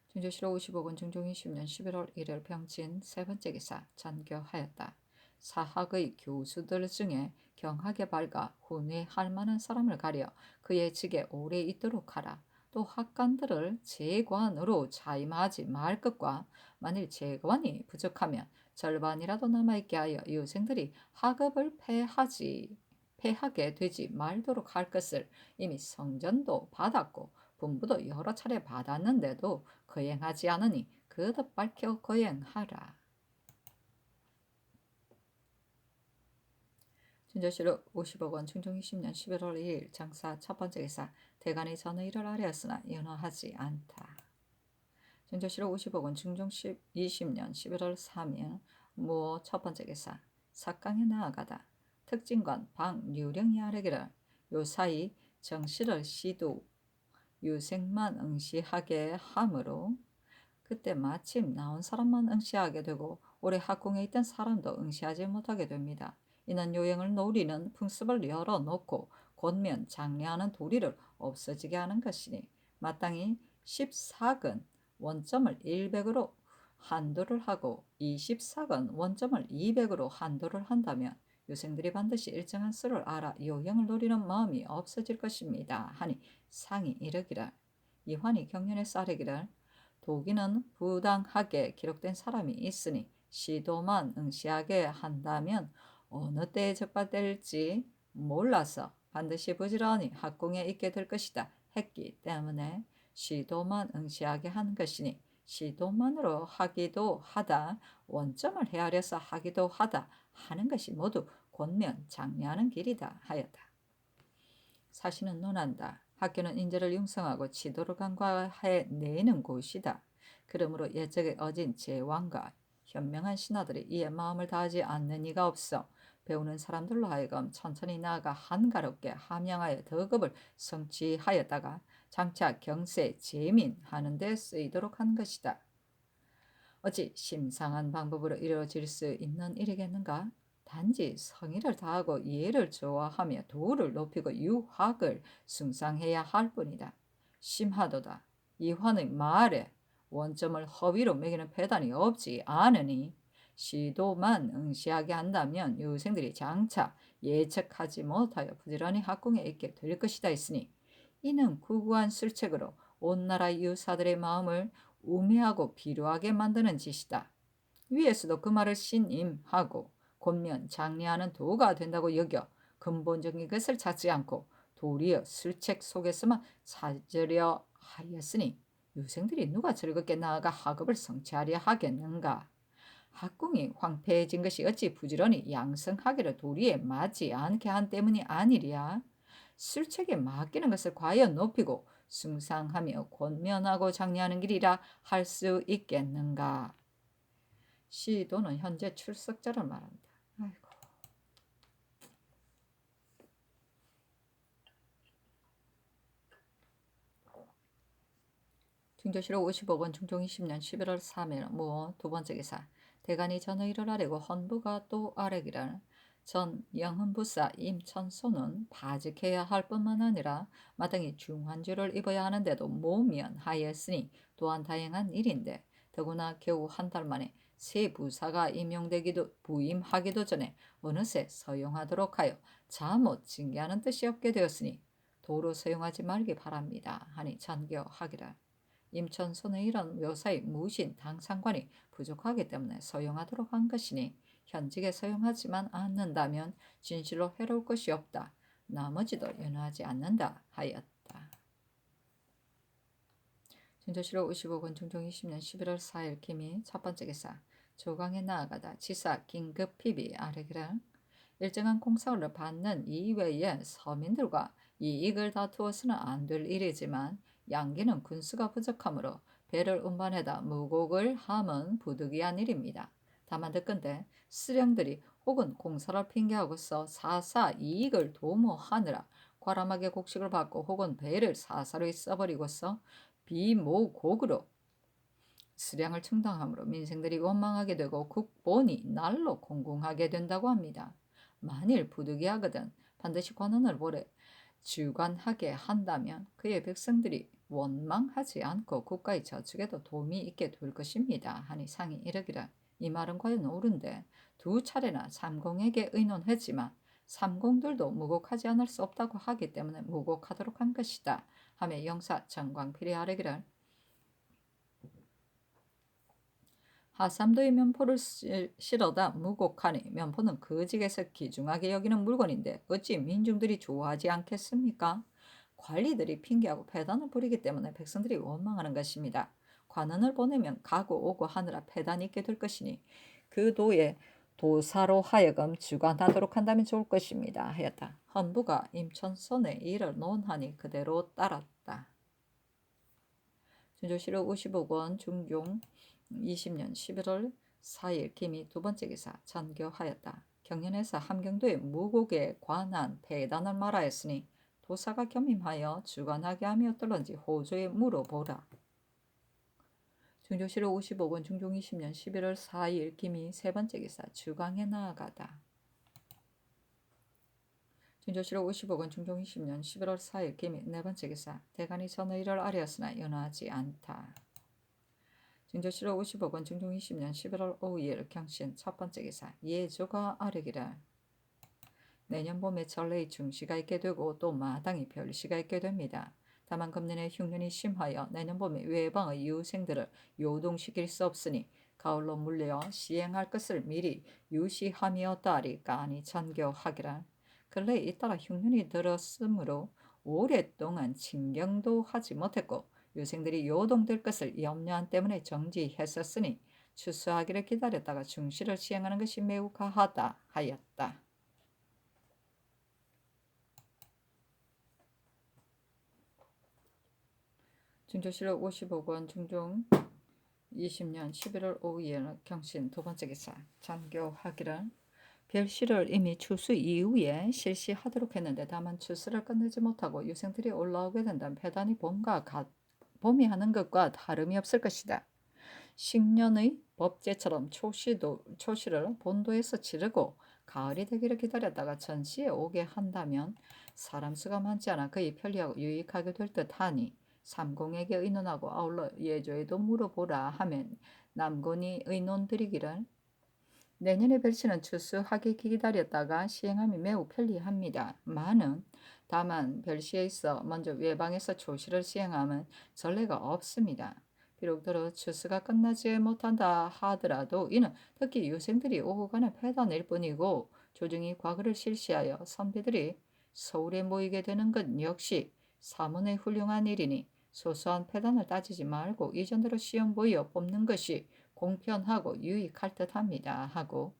중조실록 55권 중종 20년 11월 1일 병진 세 번째 기사 전교하였다. 사학의 교수들 중에 경하게 밝아 훈회할 만한 사람을 가려 그의 직에 오래 있도록 하라. 또 학관들을 재관으로 자임하지 말 것과 만일 재관이 부족하면 절반이라도 남아있게 하여 유생들이 학업을 폐하게 되지 말도록 할 것을 이미 성전도 받았고 분부도 여러 차례 받았는데도 거행하지 않으니 거듭 밝혀 거행하라. 준조실록 50억 중종 20년 11월 2일 장사 첫 번째 기사 대간이 전의 일을 아뢰었으나 연어하지 않다. 준조실록 50억 중종 20년 11월 3일 무어 첫 번째 기사 사강에 나아가다 특진관 방유령이 아뢰기를 요사이 정시를 시도 유생만 응시하게 하므로 그때 마침 나온 사람만 응시하게 되고 올해 학궁에 있던 사람도 응시하지 못하게 됩니다. 이는 요행을 노리는 풍습을 열어놓고 권면 장려하는 도리를 없어지게 하는 것이니 마땅히 14근 원점을 100으로 한도를 하고 24근 원점을 200으로 한도를 한다면 유생들이 반드시 일정한 수를 알아 요행을 노리는 마음이 없어질 것입니다. 하니 상이 이르기를 이환이 경륜에서 아뢰기를 도기는 부당하게 기록된 사람이 있으니 시도만 응시하게 한다면 어느 때에 적발될지 몰라서 반드시 부지런히 학궁에 있게 될 것이다 했기 때문에 시도만 응시하게 한 것이니 시도만으로 하기도 하다 원점을 헤아려서 하기도 하다 하는 것이 모두 권면 장려하는 길이다 하였다. 사시는 논한다. 학교는 인재를 융성하고 지도를 간과해 내는 곳이다. 그러므로 예적에 어진 제왕과 현명한 신하들이 이에 마음을 다하지 않는 이가 없어 배우는 사람들로 하여금 천천히 나아가 한가롭게 함양하여 덕업을 성취하였다가 장차 경세 재민하는 데 쓰이도록 한 것이다. 어찌 심상한 방법으로 이루어질 수 있는 일이겠는가? 단지 성의를 다하고 예를 좋아하며 도를 높이고 유학을 숭상해야 할 뿐이다. 심하도다. 이환의 말에 원점을 허위로 매기는 패단이 없지 않으니 시도만 응시하게 한다면 유생들이 장차 예측하지 못하여 부지런히 학궁에 있게 될 것이다 했으니 이는 구구한 술책으로 온 나라의 유사들의 마음을 우매하고 비루하게 만드는 짓이다. 위에서도 그 말을 신임하고 권면 장려하는 도가 된다고 여겨 근본적인 것을 찾지 않고 도리어 술책 속에서만 찾으려 하였으니 유생들이 누가 즐겁게 나아가 학업을 성취하려 하겠는가? 학궁이 황폐해진 것이 어찌 부지런히 양성하기를 도리에 맞지 않게 한 때문이 아니랴. 술책에 맡기는 것을 과연 높이고 숭상하며 권면하고 장려하는 길이라 할 수 있겠는가? 시도는 현재 출석자를 말합니다. 아이고. 중조실록 50억 중종 20년 11월 3일 무 두 번째 기사 대간이 전의 일을 아뢰고 헌부가 또 아뢰기를 전 영흥부사 임천소는 바직해야 할 뿐만 아니라 마땅히 중환주를 입어야 하는데도 모면하였으니 또한 다행한 일인데, 더구나 겨우 한 달 만에 새 부사가 부임하기도 전에 어느새 서용하도록 하여 잠옷 징계하는 뜻이 없게 되었으니 도로 서용하지 말기 바랍니다 하니 전교하기를. 임천손의 이런 묘사의 무신 당상관이 부족하기 때문에 서용하도록 한 것이니 현직에 서용하지만 않는다면 진실로 해로울 것이 없다. 나머지도 연호하지 않는다 하였다. 진조실록 55권 중종 20년 11월 4일 김이 첫 번째 기사. 조강에 나아가다 지사 긴급 피비 아래기를. 일정한 공사를 받는 이외에 서민들과 이익을 다투어서는 안 될 일이지만 양기는 군수가 부족하므로 배를 운반해다 무곡을 함은 부득이한 일입니다. 다만 듣건대 수령들이 혹은 공사를 핑계하고서 사사 이익을 도모하느라 과람하게 곡식을 받고 혹은 배를 사사로이 써버리고서 비모곡으로 수량을 충당함으로 민생들이 원망하게 되고 국본이 날로 공공하게 된다고 합니다. 만일 부득이하거든 반드시 관원을 보래 주관하게 한다면 그의 백성들이 원망하지 않고 국가의 저축에도 도움이 있게 될 것입니다 하니 상이 이르기를. 이 말은 과연 옳은데 두 차례나 삼공에게 의논했지만 삼공들도 무곡하지 않을 수 없다고 하기 때문에 무곡하도록 한 것이다 하며 영사 정광필이 아뢰기를. 하삼도의 면포를 실어다 무곡하니 면포는 그 직에서 귀중하게 여기는 물건인데 어찌 민중들이 좋아하지 않겠습니까? 관리들이 핑계하고 패단을 부리기 때문에 백성들이 원망하는 것입니다. 관원을 보내면 가고 오고 하느라 패단이 있게 될 것이니 그 도에 도사로 하여금 주관하도록 한다면 좋을 것입니다 하였다. 헌부가 임천선의 이를 논하니 그대로 따랐다. 진조실록 55권 중종 20년 11월 4일 김이 두 번째 기사. 전교하였다. 경연에서 함경도의 무곡에 관한 폐단을 말하였으니 도사가 겸임하여 주관하게 하며 어떨런지 호조에 물어보라. 중조실록 55권 중종 20년 11월 4일 김이 세 번째 기사. 주광에 나아가다. 중조실록 55권 중종 20년 11월 4일 김이 네 번째 기사. 대간이 전의를 아뢰었으나 연호하지 않다. 중조실록 55권 중종 20년 11월 5일 경신 첫 번째 기사. 예조가 아뢰기를. 내년 봄에 전래의 중시가 있게 되고 또 마당이 별시가 있게 됩니다. 다만 금년에 흉년이 심하여 내년 봄에 외방의 유생들을 요동시킬 수 없으니 가을로 물려 시행할 것을 미리 유시함이었다리까 하니 전교하기라. 근래 잇따라 흉년이 들었으므로 오랫동안 진경도 하지 못했고 유생들이 요동될 것을 염려한 때문에 정지했었으니 추수하기를 기다렸다가 중시를 시행하는 것이 매우 가하다 하였다. 중조실록 55권 중종 20년 11월 5일 경신 두 번째 기사. 전교하기를. 별시를 이미 추수 이후에 실시하도록 했는데 다만 추수를 끝내지 못하고 유생들이 올라오게 된다면 패단이 봄이 하는 것과 다름이 없을 것이다. 식년의 법제처럼 초시를 본도에서 치르고 가을이 되기를 기다렸다가 전시에 오게 한다면 사람 수가 많지 않아 그의 편리하고 유익하게 될 듯하니 삼공에게 의논하고 아울러 예조에도 물어보라 하면 남곤이 의논드리기를. 내년의 별시는 추수하기 기다렸다가 시행함이 매우 편리합니다. 다만 별시에 있어 먼저 외방에서 초시를 시행함은 전례가 없습니다. 비록더러 추수가 끝나지 못한다 하더라도 이는 특히 유생들이 오고 가는 패단일 뿐이고 조정이 과거를 실시하여 선비들이 서울에 모이게 되는 것 역시 사문의 훌륭한 일이니 소소한 패단을 따지지 말고 이전대로 시험 보여 뽑는 것이 공편하고 유익할 듯합니다 하고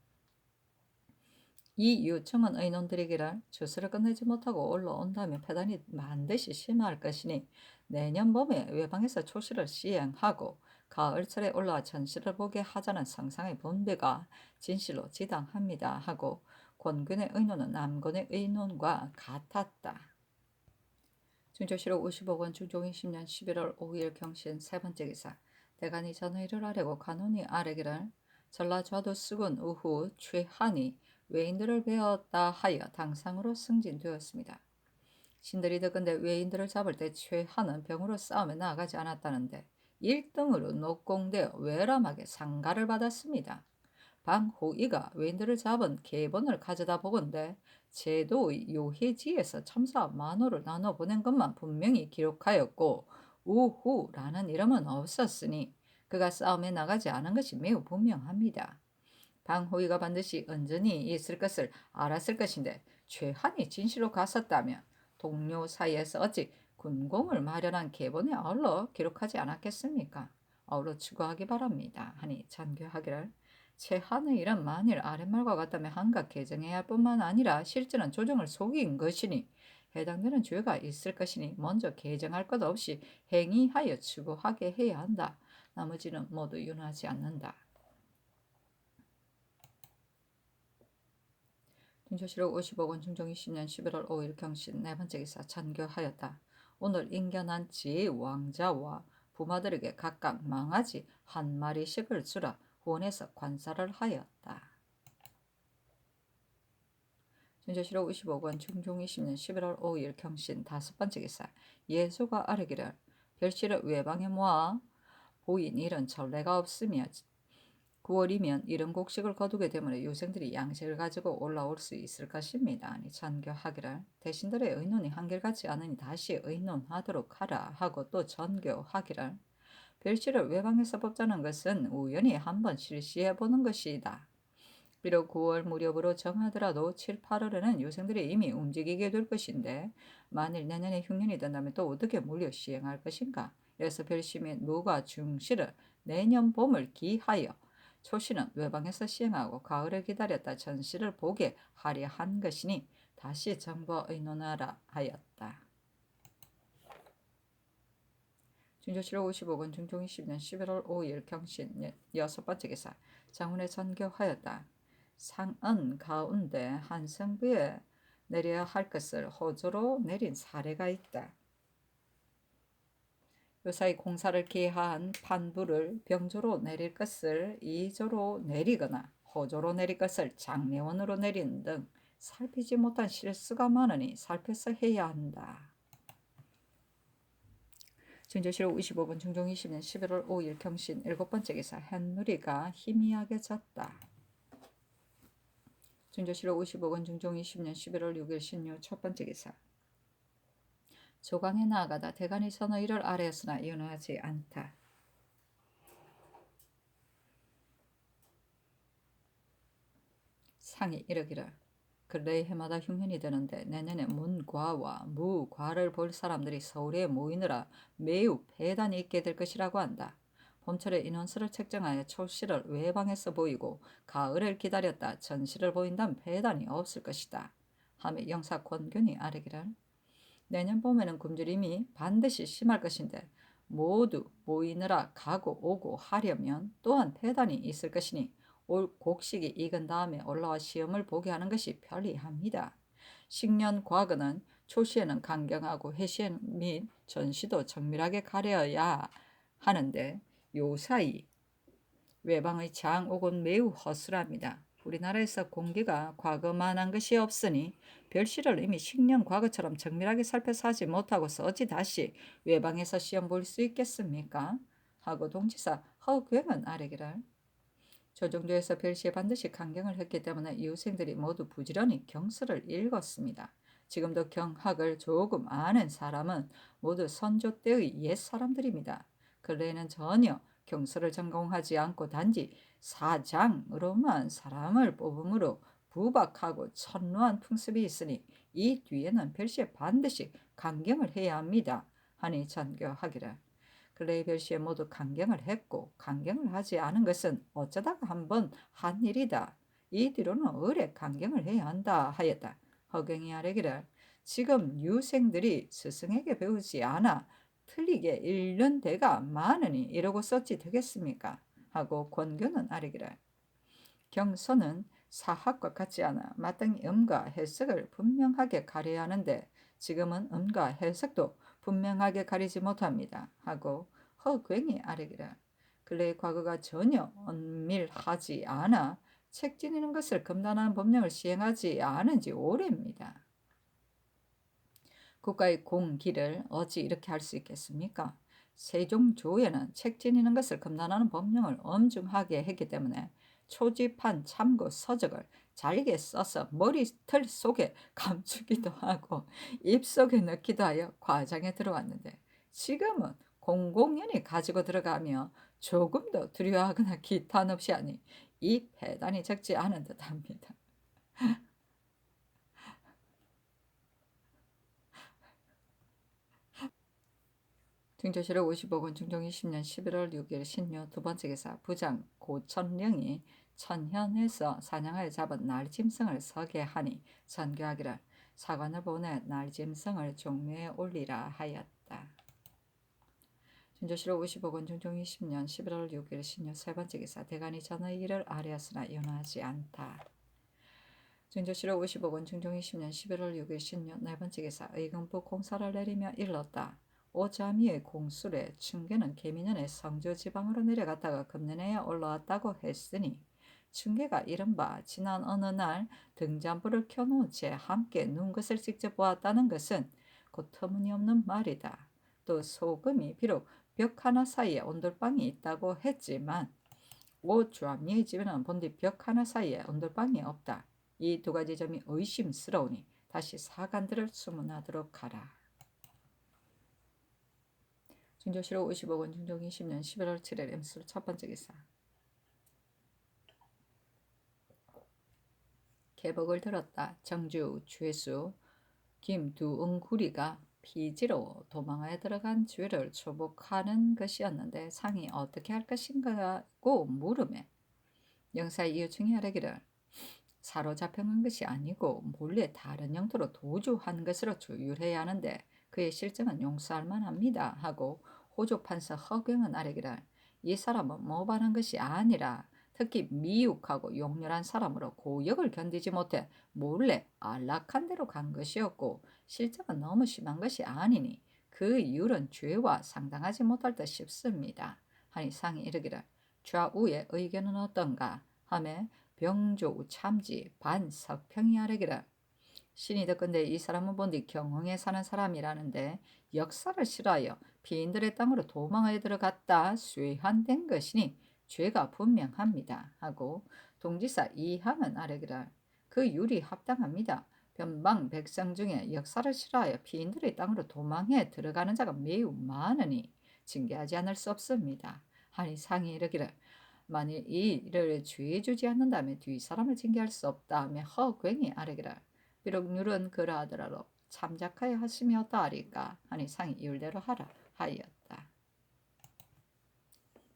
이 요청은 의논드리기를. 추수를 끝내지 못하고 올라온다면 패단이 반드시 심할 것이니 내년 봄에 외방에서 초시를 시행하고 가을철에 올라와 전시를 보게 하자는 상상의 분배가 진실로 지당합니다 하고 권균의 의논은 남권의 의논과 같았다. 중조실록 55권 중종 20년 11월 5일 경신 세 번째 기사. 대간이 전의를 아뢰고 간원이 아뢰기를. 전라좌도 쓰군 우후 최한이 외인들을 베었다 하여 당상으로 승진되었습니다. 신들이 듣건대 외인들을 잡을 때 최하는 병으로 싸움에 나아가지 않았다는데 1등으로 녹공되어 외람하게 상가를 받았습니다. 방호이가 외인들을 잡은 계본을 가져다 보건대 제도의 요해지에서 첨사 만호를 나눠 보낸 것만 분명히 기록하였고 우후라는 이름은 없었으니 그가 싸움에 나가지 않은 것이 매우 분명합니다. 방호이가 반드시 은전이 있을 것을 알았을 것인데 최한이 진실로 갔었다면 동료 사이에서 어찌 군공을 마련한 계본에 아울러 기록하지 않았겠습니까? 아울러 추가하기 바랍니다. 하니 잔교하기를 최한의 일은 만일 아랫말과 같다면 한갓 개정해야 할 뿐만 아니라 실제는 조정을 속인 것이니 해당되는 죄가 있을 것이니 먼저 개정할 것 없이 행위하여 추구하게 해야 한다. 나머지는 모두 윤하지 않는다. 빈조실록 55권 중종 20년 11월 5일 경신 네 번째 기사 찬교하였다. 오늘 인견한 지 왕자와 부마들에게 각각 망아지 한 마리씩을 주라 후원해서 관사를 하였다. 빈조실록 55권 중종 20년 11월 5일 경신 다섯 번째 기사 예수가 아뢰기를 별실을 외방에 모아 보인 일은 전례가 없으며 9월이면 이런 곡식을 거두게 되므로 유생들이 양식을 가지고 올라올 수 있을 것입니다. 아니 전교하기를 대신들의 의논이 한결같지 않으니 다시 의논하도록 하라 하고 또 전교하기를 별실을 외방에서 뽑자는 것은 우연히 한번 실시해 보는 것이다. 비록 9월 무렵으로 정하더라도 7, 8월에는 유생들이 이미 움직이게 될 것인데 만일 내년에 흉년이 된다면 또 어떻게 물려 시행할 것인가? 그래서 별심이 누가 중시를 내년 봄을 기하여 초시는 외방에서 시행하고 가을을 기다렸다 전시를 보게 하려 한 것이니 다시 정부와 의논하라 하였다. 중조실록 55권 중종 20년 11월 5일 경신 여섯 번째 기사 장훈에 전교하였다. 상은 가운데 한성부에 내려야 할 것을 호조로 내린 사례가 있다. 요사이 공사를 기한 판부를 병조로 내릴 것을 이조로 내리거나 호조로 내릴 것을 장례원으로 내리는 등 살피지 못한 실수가 많으니 살펴서 해야 한다. 중조실록 55번 중종 20년 11월 5일 경신 일곱 번째 기사 햇누리가 희미하게 졌다. 중조실록 55권 중종 20년 11월 6일 신유 첫 번째 기사 조강에 나아가다 대간이 서너 일을 아뢰었으나 윤하지 않다. 상이 이르기를 근래에 해마다 흉년이 되는데 내년에 문과와 무과를 볼 사람들이 서울에 모이느라 매우 배단이 있게 될 것이라고 한다. 봄철에 인원수를 책정하여 초시를 외방에서 보이고 가을을 기다렸다 전시를 보인다면 배단이 없을 것이다. 하며 영사 권균이 아뢰기를 내년 봄에는 굶주림이 반드시 심할 것인데 모두 모이느라 가고 오고 하려면 또한 배단이 있을 것이니 올 곡식이 익은 다음에 올라와 시험을 보게 하는 것이 편리합니다. 식년 과거는 초시에는 강경하고 해시 및 전시도 정밀하게 가려야 하는데 요사이 외방의 장옥은 매우 허술합니다. 우리나라에서 공기가 과거만한 것이 없으니 별실을 이미 식년 과거처럼 정밀하게 살펴서 하지 못하고서 어찌 다시 외방에서 시험 볼 수 있겠습니까? 하고 동지사 허괴는 아뢰기를 조정조에서 별시에 반드시 강경을 했기 때문에 이웃생들이 모두 부지런히 경서를 읽었습니다. 지금도 경학을 조금 아는 사람은 모두 선조 때의 옛 사람들입니다. 근래에는 전혀 경서를 전공하지 않고 단지 사장으로만 사람을 뽑음으로 부박하고 천루한 풍습이 있으니 이 뒤에는 별시에 반드시 강경을 해야 합니다. 하니 전교하기를 근래의 별시에 모두 강경을 했고 강경을 하지 않은 것은 어쩌다가 한번 한 일이다. 이 뒤로는 오래 강경을 해야 한다 하였다. 허경이 아뢰기를 지금 유생들이 스승에게 배우지 않아 틀리게 읽는 데가 많으니 이러고 썼지 되겠습니까? 하고 권교는 아뢰기를 경서는 사학과 같지 않아 마땅히 음과 해석을 분명하게 가려야 하는데 지금은 음과 해석도 분명하게 가리지 못합니다. 하고 허괭이 아뢰기를 근래의 과거가 전혀 엄밀하지 않아 책 지니는 것을 금단하는 법령을 시행하지 않은 지 오래입니다. 국가의 공기를 어찌 이렇게 할 수 있겠습니까? 세종조에는 책 지니는 것을 금단하는 법령을 엄중하게 했기 때문에 초집한 참고 서적을 잘게 써서 머리털 속에 감추기도 하고 입속에 넣기도 하여 과장에 들어왔는데, 지금은 공공연히 가지고 들어가며 조금도 두려워하거나 기탄 없이 하니 이 패단이 적지 않은 듯합니다. 등조실록 55권 중종 20년 11월 6일 신묘 두 번째 기사 부장 고천령이 천현에서 사냥하여 잡은 날짐승을 서게 하니 전교하기를 사관을 보내 날짐승을 종묘에 올리라 하였다. 등조실록 55권 중종 20년 11월 6일 신묘 세 번째 기사 대간이 전의 일을 아뢰었으나 연호하지 않다. 등조실록 55권 중종 20년 11월 6일 신묘 네 번째 기사 의금부 공사를 내리며 일렀다. 오자미의 공술에 춘계는 계민년에 성주지방으로 내려갔다가 금년에 올라왔다고 했으니 춘계가 이른바 지난 어느 날 등잔불을 켜놓은 채 함께 눈 것을 직접 보았다는 것은 곧 터무니없는 말이다. 또 소금이 비록 벽 하나 사이에 온돌방이 있다고 했지만 오주암리의 집에는 본디 벽 하나 사이에 온돌방이 없다. 이 두 가지 점이 의심스러우니 다시 사관들을 수문하도록 하라. 중조실록 55권 중종 20년 11월 7일 임술 첫 번째 기사 계복을 들었다. 정주, 죄수, 김두응구리가 피지로 도망하여 들어간 죄를 초복하는 것이었는데 상이 어떻게 할 것인가고 물음에 영사의 이유 중에 하려기를 사로잡혀간 것이 아니고 몰래 다른 영토로 도주한 것으로 조율해야 하는데 그의 실정은 용서할 만합니다 하고 호조 판서 허경은 아뢰기를 이 사람은 모반한 것이 아니라 특히 미육하고 용렬한 사람으로 고역을 견디지 못해 몰래 안락한 데로 간 것이었고 실정은 너무 심한 것이 아니니 그 이율은 죄와 상당하지 못할 듯 싶습니다 하니 상이 이르기를 좌우의 의견은 어떤가 하며 병조 참지 반석평이 아뢰기를 신이 듣건대 이 사람은 본디 경흥에 사는 사람이라는데 역사를 싫어하여 피인들의 땅으로 도망하여 들어갔다 쇠한된 것이니 죄가 분명합니다 하고 동지사 이항은 아뢰기를 그 율이 합당합니다. 변방 백성 중에 역사를 싫어하여 피인들의 땅으로 도망해 들어가는 자가 매우 많으니 징계하지 않을 수 없습니다 하니 상이 이르기를 만일 이 일을 주의해 주지 않는다면 뒤 사람을 징계할 수 없다 하며 허괭이 아뢰기를 비록 율은 그러하더라도 참작하여 하심이 어떠하리까 하니 상이 율대로 하라 하였다.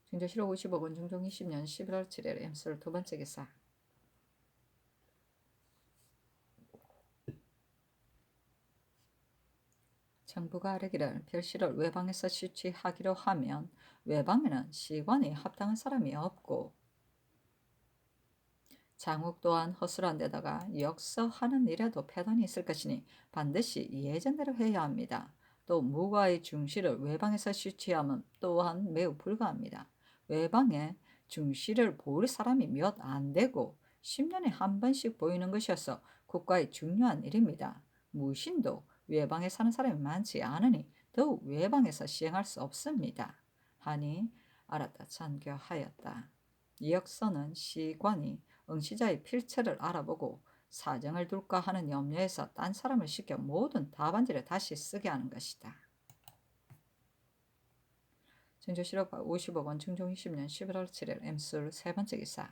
중조실록 55권 중종 20년 11월 7일 임술 두 번째 기사 정부가 아뢰기를 별실을 외방에서 시취하기로 하면 외방에는 시관이 합당한 사람이 없고 장욱 또한 허술한 데다가 역서하는 일에도 패단이 있을 것이니 반드시 예전대로 해야 합니다. 또 무과의 중시를 외방에서 시취하면 또한 매우 불가합니다. 외방에 중시를 볼 사람이 몇 안 되고 10년에 한 번씩 보이는 것이어서 국가의 중요한 일입니다. 무신도 외방에 사는 사람이 많지 않으니 더욱 외방에서 시행할 수 없습니다 하니 알았다 전교하였다. 역서는 시관이 응시자의 필체를 알아보고 사정을 둘까 하는 염려에서 딴 사람을 시켜 모든 답안지를 다시 쓰게 하는 것이다. 증조실록 55권 중종 20년 11월 7일 임술 세 번째 기사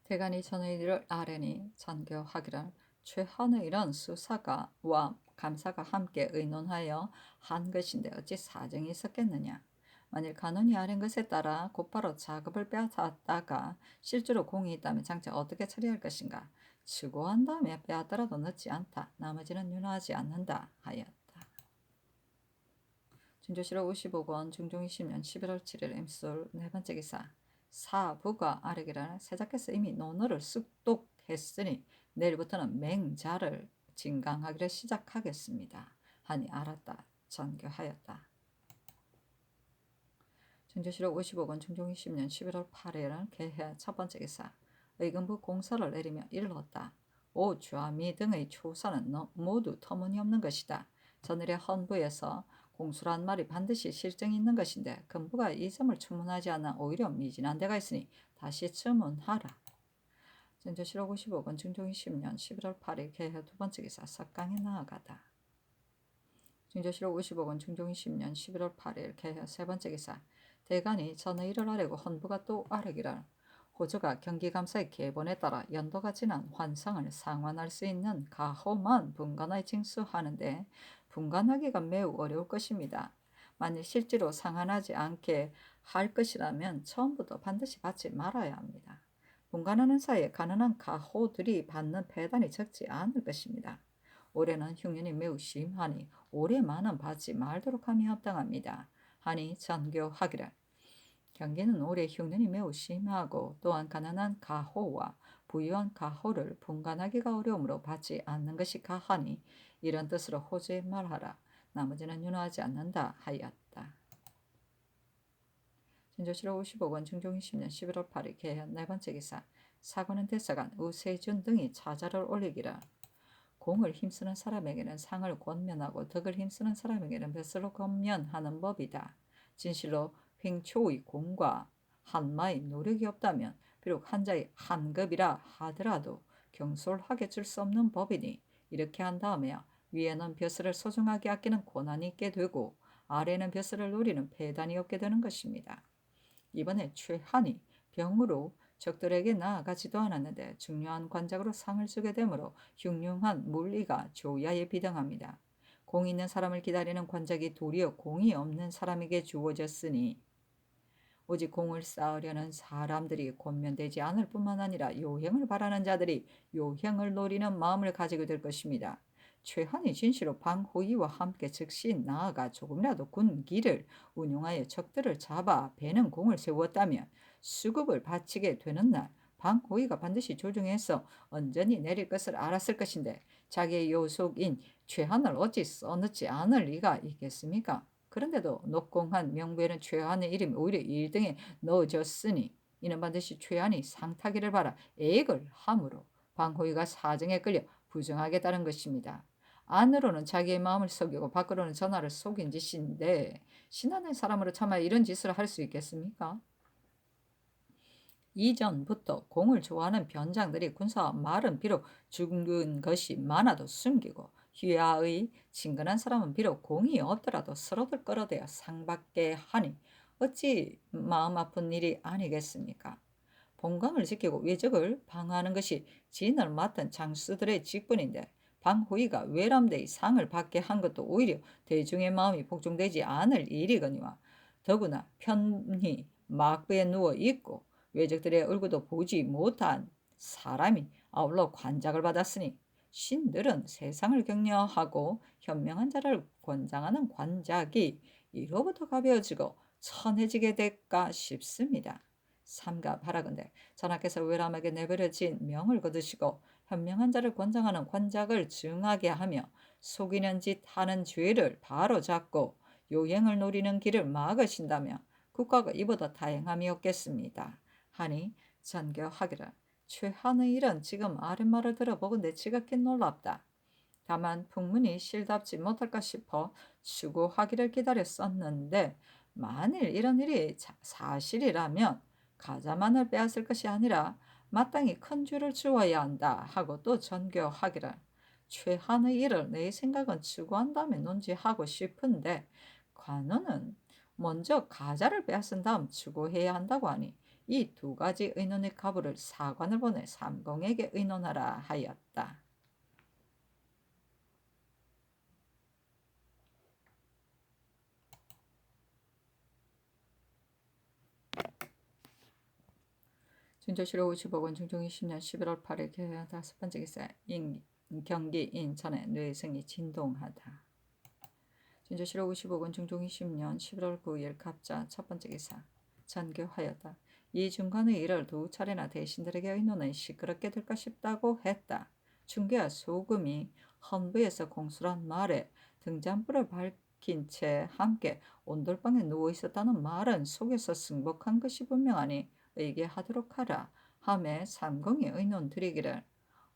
대간이 전의 일을 아뢰니 전교하기를 최한의 일은 수사가 와 감사가 함께 의논하여 한 것인데 어찌 사정이 있었겠느냐. 만일 간원이 아뢰는 것에 따라 곧바로 작업을 빼앗았다가 실제로 공이 있다면 장차 어떻게 처리할 것인가. 추고한 다음에 빼앗더라도 늦지 않다. 나머지는 윤호하지 않는다 하였다. 진조실록 55권 중종 20년 11월 7일 임술 네 번째 기사 사부가 아뢰기를 세자께서 이미 논어를 습독했으니 내일부터는 맹자를 진강하기를 시작하겠습니다 하니 알았다 전교하였다. 전조실록 55권 중종 20년 11월 8일 개회 첫 번째 기사. 의금부 공사를 내리며 일렀다. 오 좌미 등의 초사는 모두 터무니없는 것이다. 저늘의 헌부에서 공수란 말이 반드시 실정이 있는 것인데 금부가 이 점을 추문하지 않아 오히려 미진한 데가 있으니 다시 추문하라. 전조실록 55권 중종 20년 11월 8일 개회 두 번째 기사. 석강에 나아가다. 전조실록 55권 중종 20년 11월 8일 개회 세 번째 기사. 대간이 전의를 아뢰고 헌부가 또 아뢰기를 호주가 경기감사의 계본에 따라 연도가 지난 환상을 상환할 수 있는 가호만 분간하에 징수하는데 분간하기가 매우 어려울 것입니다. 만일 실제로 상환하지 않게 할 것이라면 처음부터 반드시 받지 말아야 합니다. 분간하는 사이에 가난한 가호들이 받는 폐단이 적지 않을 것입니다. 올해는 흉년이 매우 심하니 올해만은 받지 말도록 함이 합당합니다. 하니 전교하기를 경기는 올해 흉년이 매우 심하고 또한 가난한 가호와 부유한 가호를 분간하기가 어려우므로 받지 않는 것이 가하니 이런 뜻으로 호주에 말하라. 나머지는 윤호하지 않는다 하였다. 진조실록 55권 중종 20년 11월 8일 개현 네 번째 기사. 사관은 대사관 우세준 등이 차자를 올리기를 공을 힘쓰는 사람에게는 상을 권면하고 덕을 힘쓰는 사람에게는 벼슬로 권면하는 법이다. 진실로 횡초의 공과 한마의 노력이 없다면 비록 한자의 한급이라 하더라도 경솔하게 줄 수 없는 법이니 이렇게 한 다음에 위에는 벼슬을 소중하게 아끼는 권한이 있게 되고 아래는 벼슬을 노리는 폐단이 없게 되는 것입니다. 이번에 최한이 병으로 적들에게 나아가지도 않았는데 중요한 관작으로 상을 주게 되므로 흉흉한 물리가 조야에 비등합니다. 공이 있는 사람을 기다리는 관작이 도리어 공이 없는 사람에게 주어졌으니 오직 공을 쌓으려는 사람들이 권면되지 않을 뿐만 아니라 요행을 바라는 자들이 요행을 노리는 마음을 가지게 될 것입니다. 최한이 진시로 방호이와 함께 즉시 나아가 조금이라도 군기를 운용하여 적들을 잡아 배는 공을 세웠다면 수급을 바치게 되는 날 방호이가 반드시 조정해서 언전히 내릴 것을 알았을 것인데 자기의 요속인 최한을 어찌 써넣지 않을 리가 있겠습니까? 그런데도 녹공한 명부에는 최한의 이름이 오히려 1등에 넣어졌으니 이는 반드시 최한이 상타기를 바라 애액을 함으로 방호이가 사정에 끌려 부정하게 따른 것입니다. 안으로는 자기의 마음을 속이고 밖으로는 전하를 속인 짓인데 신하는 사람으로 참아 이런 짓을 할 수 있겠습니까? 이전부터 공을 좋아하는 변장들이 군사와 말은 비록 죽은 것이 많아도 숨기고 휘하의 친근한 사람은 비록 공이 없더라도 서로들 끌어대어 상받게 하니 어찌 마음 아픈 일이 아니겠습니까? 본강을 지키고 외적을 방어하는 것이 진을 맡은 장수들의 직분인데 방호이가 외람되이 상을 받게 한 것도 오히려 대중의 마음이 복종되지 않을 일이거니와 더구나 편히 막부에 누워 있고 외적들의 얼굴도 보지 못한 사람이 아울러 관작을 받았으니 신들은 세상을 격려하고 현명한 자를 권장하는 관작이 이로부터 가벼워지고 천해지게 될까 싶습니다. 삼가 바라건대 전하께서 외람에게 내버려진 명을 거두시고 현명한 자를 권장하는 관작을 증하게 하며 속이는 짓 하는 죄를 바로잡고 요행을 노리는 길을 막으신다며 국가가 이보다 다행함이 없겠습니다. 하니 전교하기를 최한의 일은 지금 아랫말을 들어보건대 지극히 놀랍다. 다만 풍문이 실답지 못할까 싶어 추구하기를 기다렸었는데 만일 이런 일이 사실이라면 가자만을 빼앗을 것이 아니라 마땅히 큰 죄를 주어야 한다 하고 또 전교하기를 최한의 일을 내 생각은 추구한 다음에 논지하고 싶은데 관원은 먼저 가자를 빼앗은 다음 추구해야 한다고 하니 이 두 가지 의논의 가부를 사관을 보내 삼공에게 의논하라 하였다. 진조실록 55권 중종 20년 11월 8일 개회 다섯 번째 기사. 경기 인천의 뇌승이 진동하다. 진조실록 55권 중종 20년 11월 9일 갑자 첫 번째 기사. 전교하였다. 이 중간의 일을 두 차례나 대신들에게 의논은 시끄럽게 될까 싶다고 했다. 중개와 소금이 헌부에서 공수란 말에 등잔불을 밝힌 시킨 채 함께 온돌방에 누워 있었다는 말은 속에서 승복한 것이 분명하니 의계하도록 하라 하매 삼공이 의논드리기를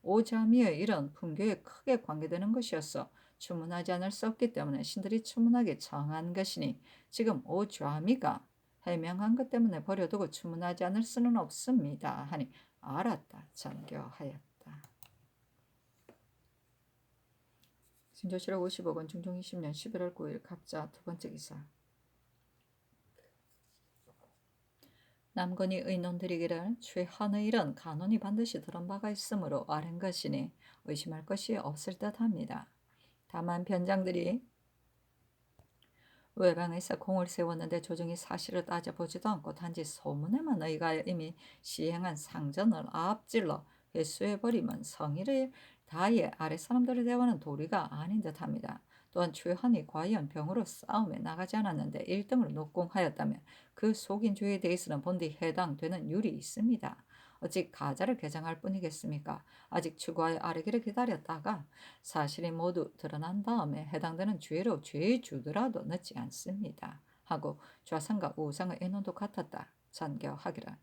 오자미의 일은 풍교에 크게 관계되는 것이었어 추문하지 않을 수 없기 때문에 신들이 추문하기 정한 것이니 지금 오좌미가 해명한 것 때문에 버려두고 추문하지 않을 수는 없습니다 하니 알았다 전교하였다. 진조실록 50억원 중종 20년 11월 9일 갑자 두 번째 기사. 남건이 의논드리기를 최한의 일은 간언이 반드시 들은 바가 있으므로 아는 것이니 의심할 것이 없을 듯합니다. 다만 변장들이 외방에서 공을 세웠는데 조정이 사실을 따져보지도 않고 단지 소문에만 의가하여 이미 시행한 상전을 앞질러 회수해버리면 성의를 다해 아랫사람들의 대화는 도리가 아닌 듯합니다. 또한 최한이 과연 병으로 싸움에 나가지 않았는데 1등을 녹공하였다면 그 속인 죄에 대해서는 본디 해당되는 율이 있습니다. 어찌 가자를 개장할 뿐이겠습니까? 아직 추구하여 아르기를 기다렸다가 사실이 모두 드러난 다음에 해당되는 죄로 죄의 주더라도 늦지 않습니다. 하고 좌상과 우상의 의논도 같았다. 잔교하기를.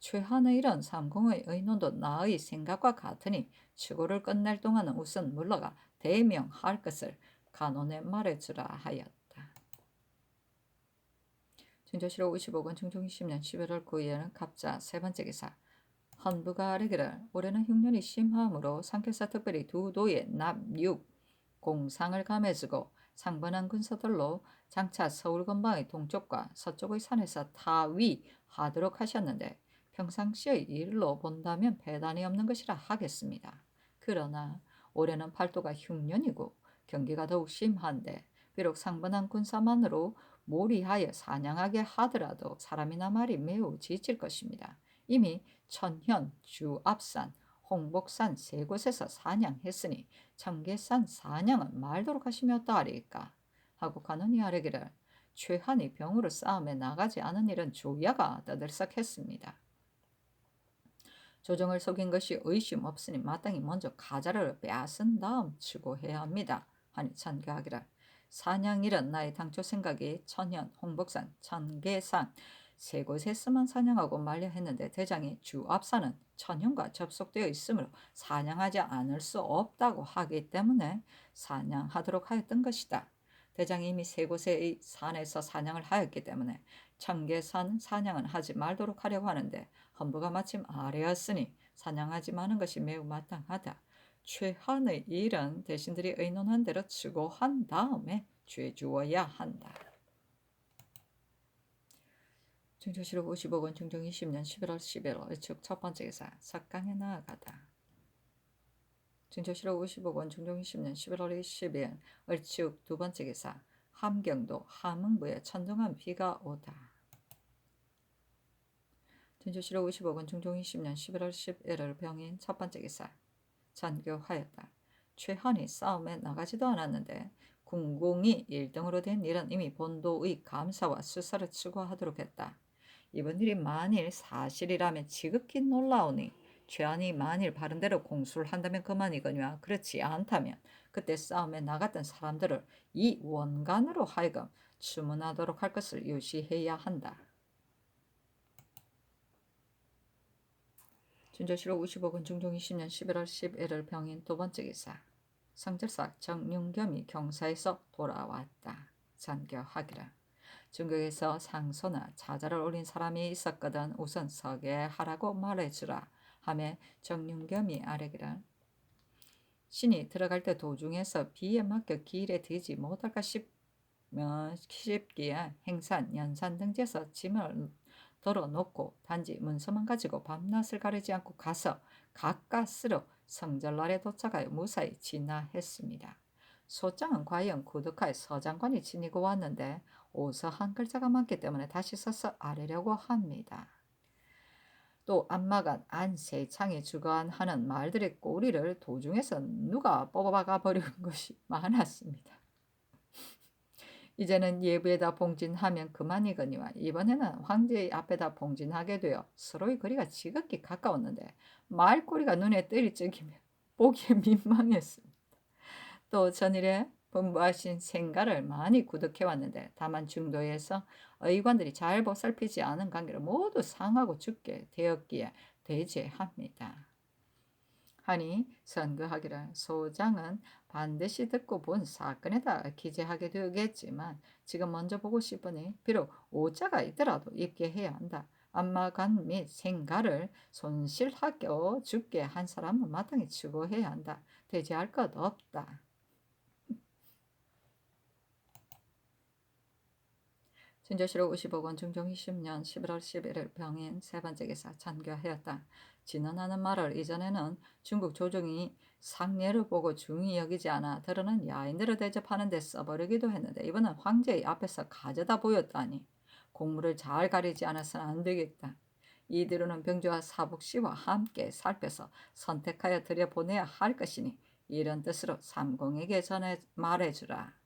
최한의 이런 삼공의 의논도 나의 생각과 같으니 추구를 끝낼 동안은 우선 물러가 대명할 것을 간언에 말해주라 하였다. 진조실록 55권 중종 20년 11월 9일에는 갑자 세 번째 기사. 헌부가 아뢰기를 올해는 흉년이 심하므로 상교사 특별히 두 도의 납육 공상을 감해주고 상번한 군사들로 장차 서울 근방의 동쪽과 서쪽의 산에서 타위하도록 하셨는데 평상시의 일로 본다면 배단이 없는 것이라 하겠습니다. 그러나 올해는 팔도가 흉년이고 경기가 더욱 심한데 비록 상번한 군사만으로 몰이하여 사냥하게 하더라도 사람이나 말이 매우 지칠 것입니다. 이미 천현, 주압산, 홍복산 세 곳에서 사냥했으니 청계산 사냥은 말도록 하시며 어떠하리까 하고 간언이 아뢰기를 최한이 병으로 싸움에 나가지 않은 일은 조야가 떠들썩했습니다. 조정을 속인 것이 의심 없으니 마땅히 먼저 가자를 빼앗은 다음 추구해야 합니다. 하니 찬교하기를 사냥일은 나의 당초 생각이 천현, 홍복산, 청계산 세 곳에서만 사냥하고 말려 했는데 대장이 주압산은 천현과 접속되어 있으므로 사냥하지 않을 수 없다고 하기 때문에 사냥하도록 하였던 것이다. 대장이 이미 세 곳의 산에서 사냥을 하였기 때문에 청계산 사냥은 하지 말도록 하려고 하는데 헌부가 마침 아래였으니 사냥하지 마는 것이 매우 마땅하다. 최한의 일은 대신들이 의논한 대로 추구한 다음에 죄주어야 한다. 중조실록 55권 중종 20년 11월 11일 을축 첫 번째 기사 석강에 나아가다. 중조실록 55권 중종 20년 11월 20일 을축 두 번째 기사 함경도 함흥부에 천둥한 비가 오다. 진조실록 55권 중종 20년 11월 11일 병인 첫 번째 기사 전교하였다. 최한이 싸움에 나가지도 않았는데 군공이 1등으로 된 일은 이미 본도의 감사와 수사를 추구하도록 했다. 이번 일이 만일 사실이라면 지극히 놀라우니 최한이 만일 바른대로 공수를 한다면 그만이거니와 그렇지 않다면 그때 싸움에 나갔던 사람들을 이 원간으로 하여금 추문하도록 할 것을 유시해야 한다. 진조실록 55권 중종 20년 11월 11일 병인 두 번째 기사 성절사 정윤겸이 경사에서 돌아왔다. 잔교하기라. 중국에서 상소나 자자를 올린 사람이 있었거든 우선 서게 하라고 말해주라 하며 정윤겸이 아뢰기를 신이 들어갈 때 도중에서 비에 막혀 길에 들지 못할까 싶기에 행산, 연산 등지에서 짐을 덜어놓고 단지 문서만 가지고 밤낮을 가리지 않고 가서 가까스로 성절날에 도착하여 무사히 진화했습니다. 소장은 과연 구득하여 서장관이 지니고 왔는데 오서 한 글자가 많기 때문에 다시 써서 아뢰려고 합니다. 또 안마간, 안세창이 주관하는 말들의 꼬리를 도중에서 누가 뽑아가 버린 것이 많았습니다. 이제는 예부에다 봉진하면 그만이거니와 이번에는 황제의 앞에다 봉진하게 되어 서로의 거리가 지극히 가까웠는데 말꼬리가 눈에 때릴 적이며 보기에 민망했습니다. 또 전일에 분부하신 생가를 많이 구득해 왔는데 다만 중도에서 의관들이 잘 보살피지 않은 관계로 모두 상하고 죽게 되었기에 대제합니다. 하니 선거하기를 소장은 반드시 듣고 본 사건에다 기재하게 되겠지만 지금 먼저 보고 싶으니 비록 오자가 있더라도 입게 해야 한다. 안마관 및 생가를 손실하게 죽게 한 사람은 마땅히 추구해야 한다. 대지할 것 없다. 진조실록 55권 중종 20년 11월 11일 병인 세 번째 기사 찬교하였다. 진언하는 말을 이전에는 중국 조정이 상례를 보고 중히 여기지 않아 들어는 야인들을 대접하는 데 써버리기도 했는데 이번은 황제의 앞에서 가져다 보였다니 공물을 잘 가리지 않아서는 안 되겠다. 이대로는 병조와 사북씨와 함께 살펴서 선택하여 들여보내야 할 것이니 이런 뜻으로 삼공에게 전해 말해주라.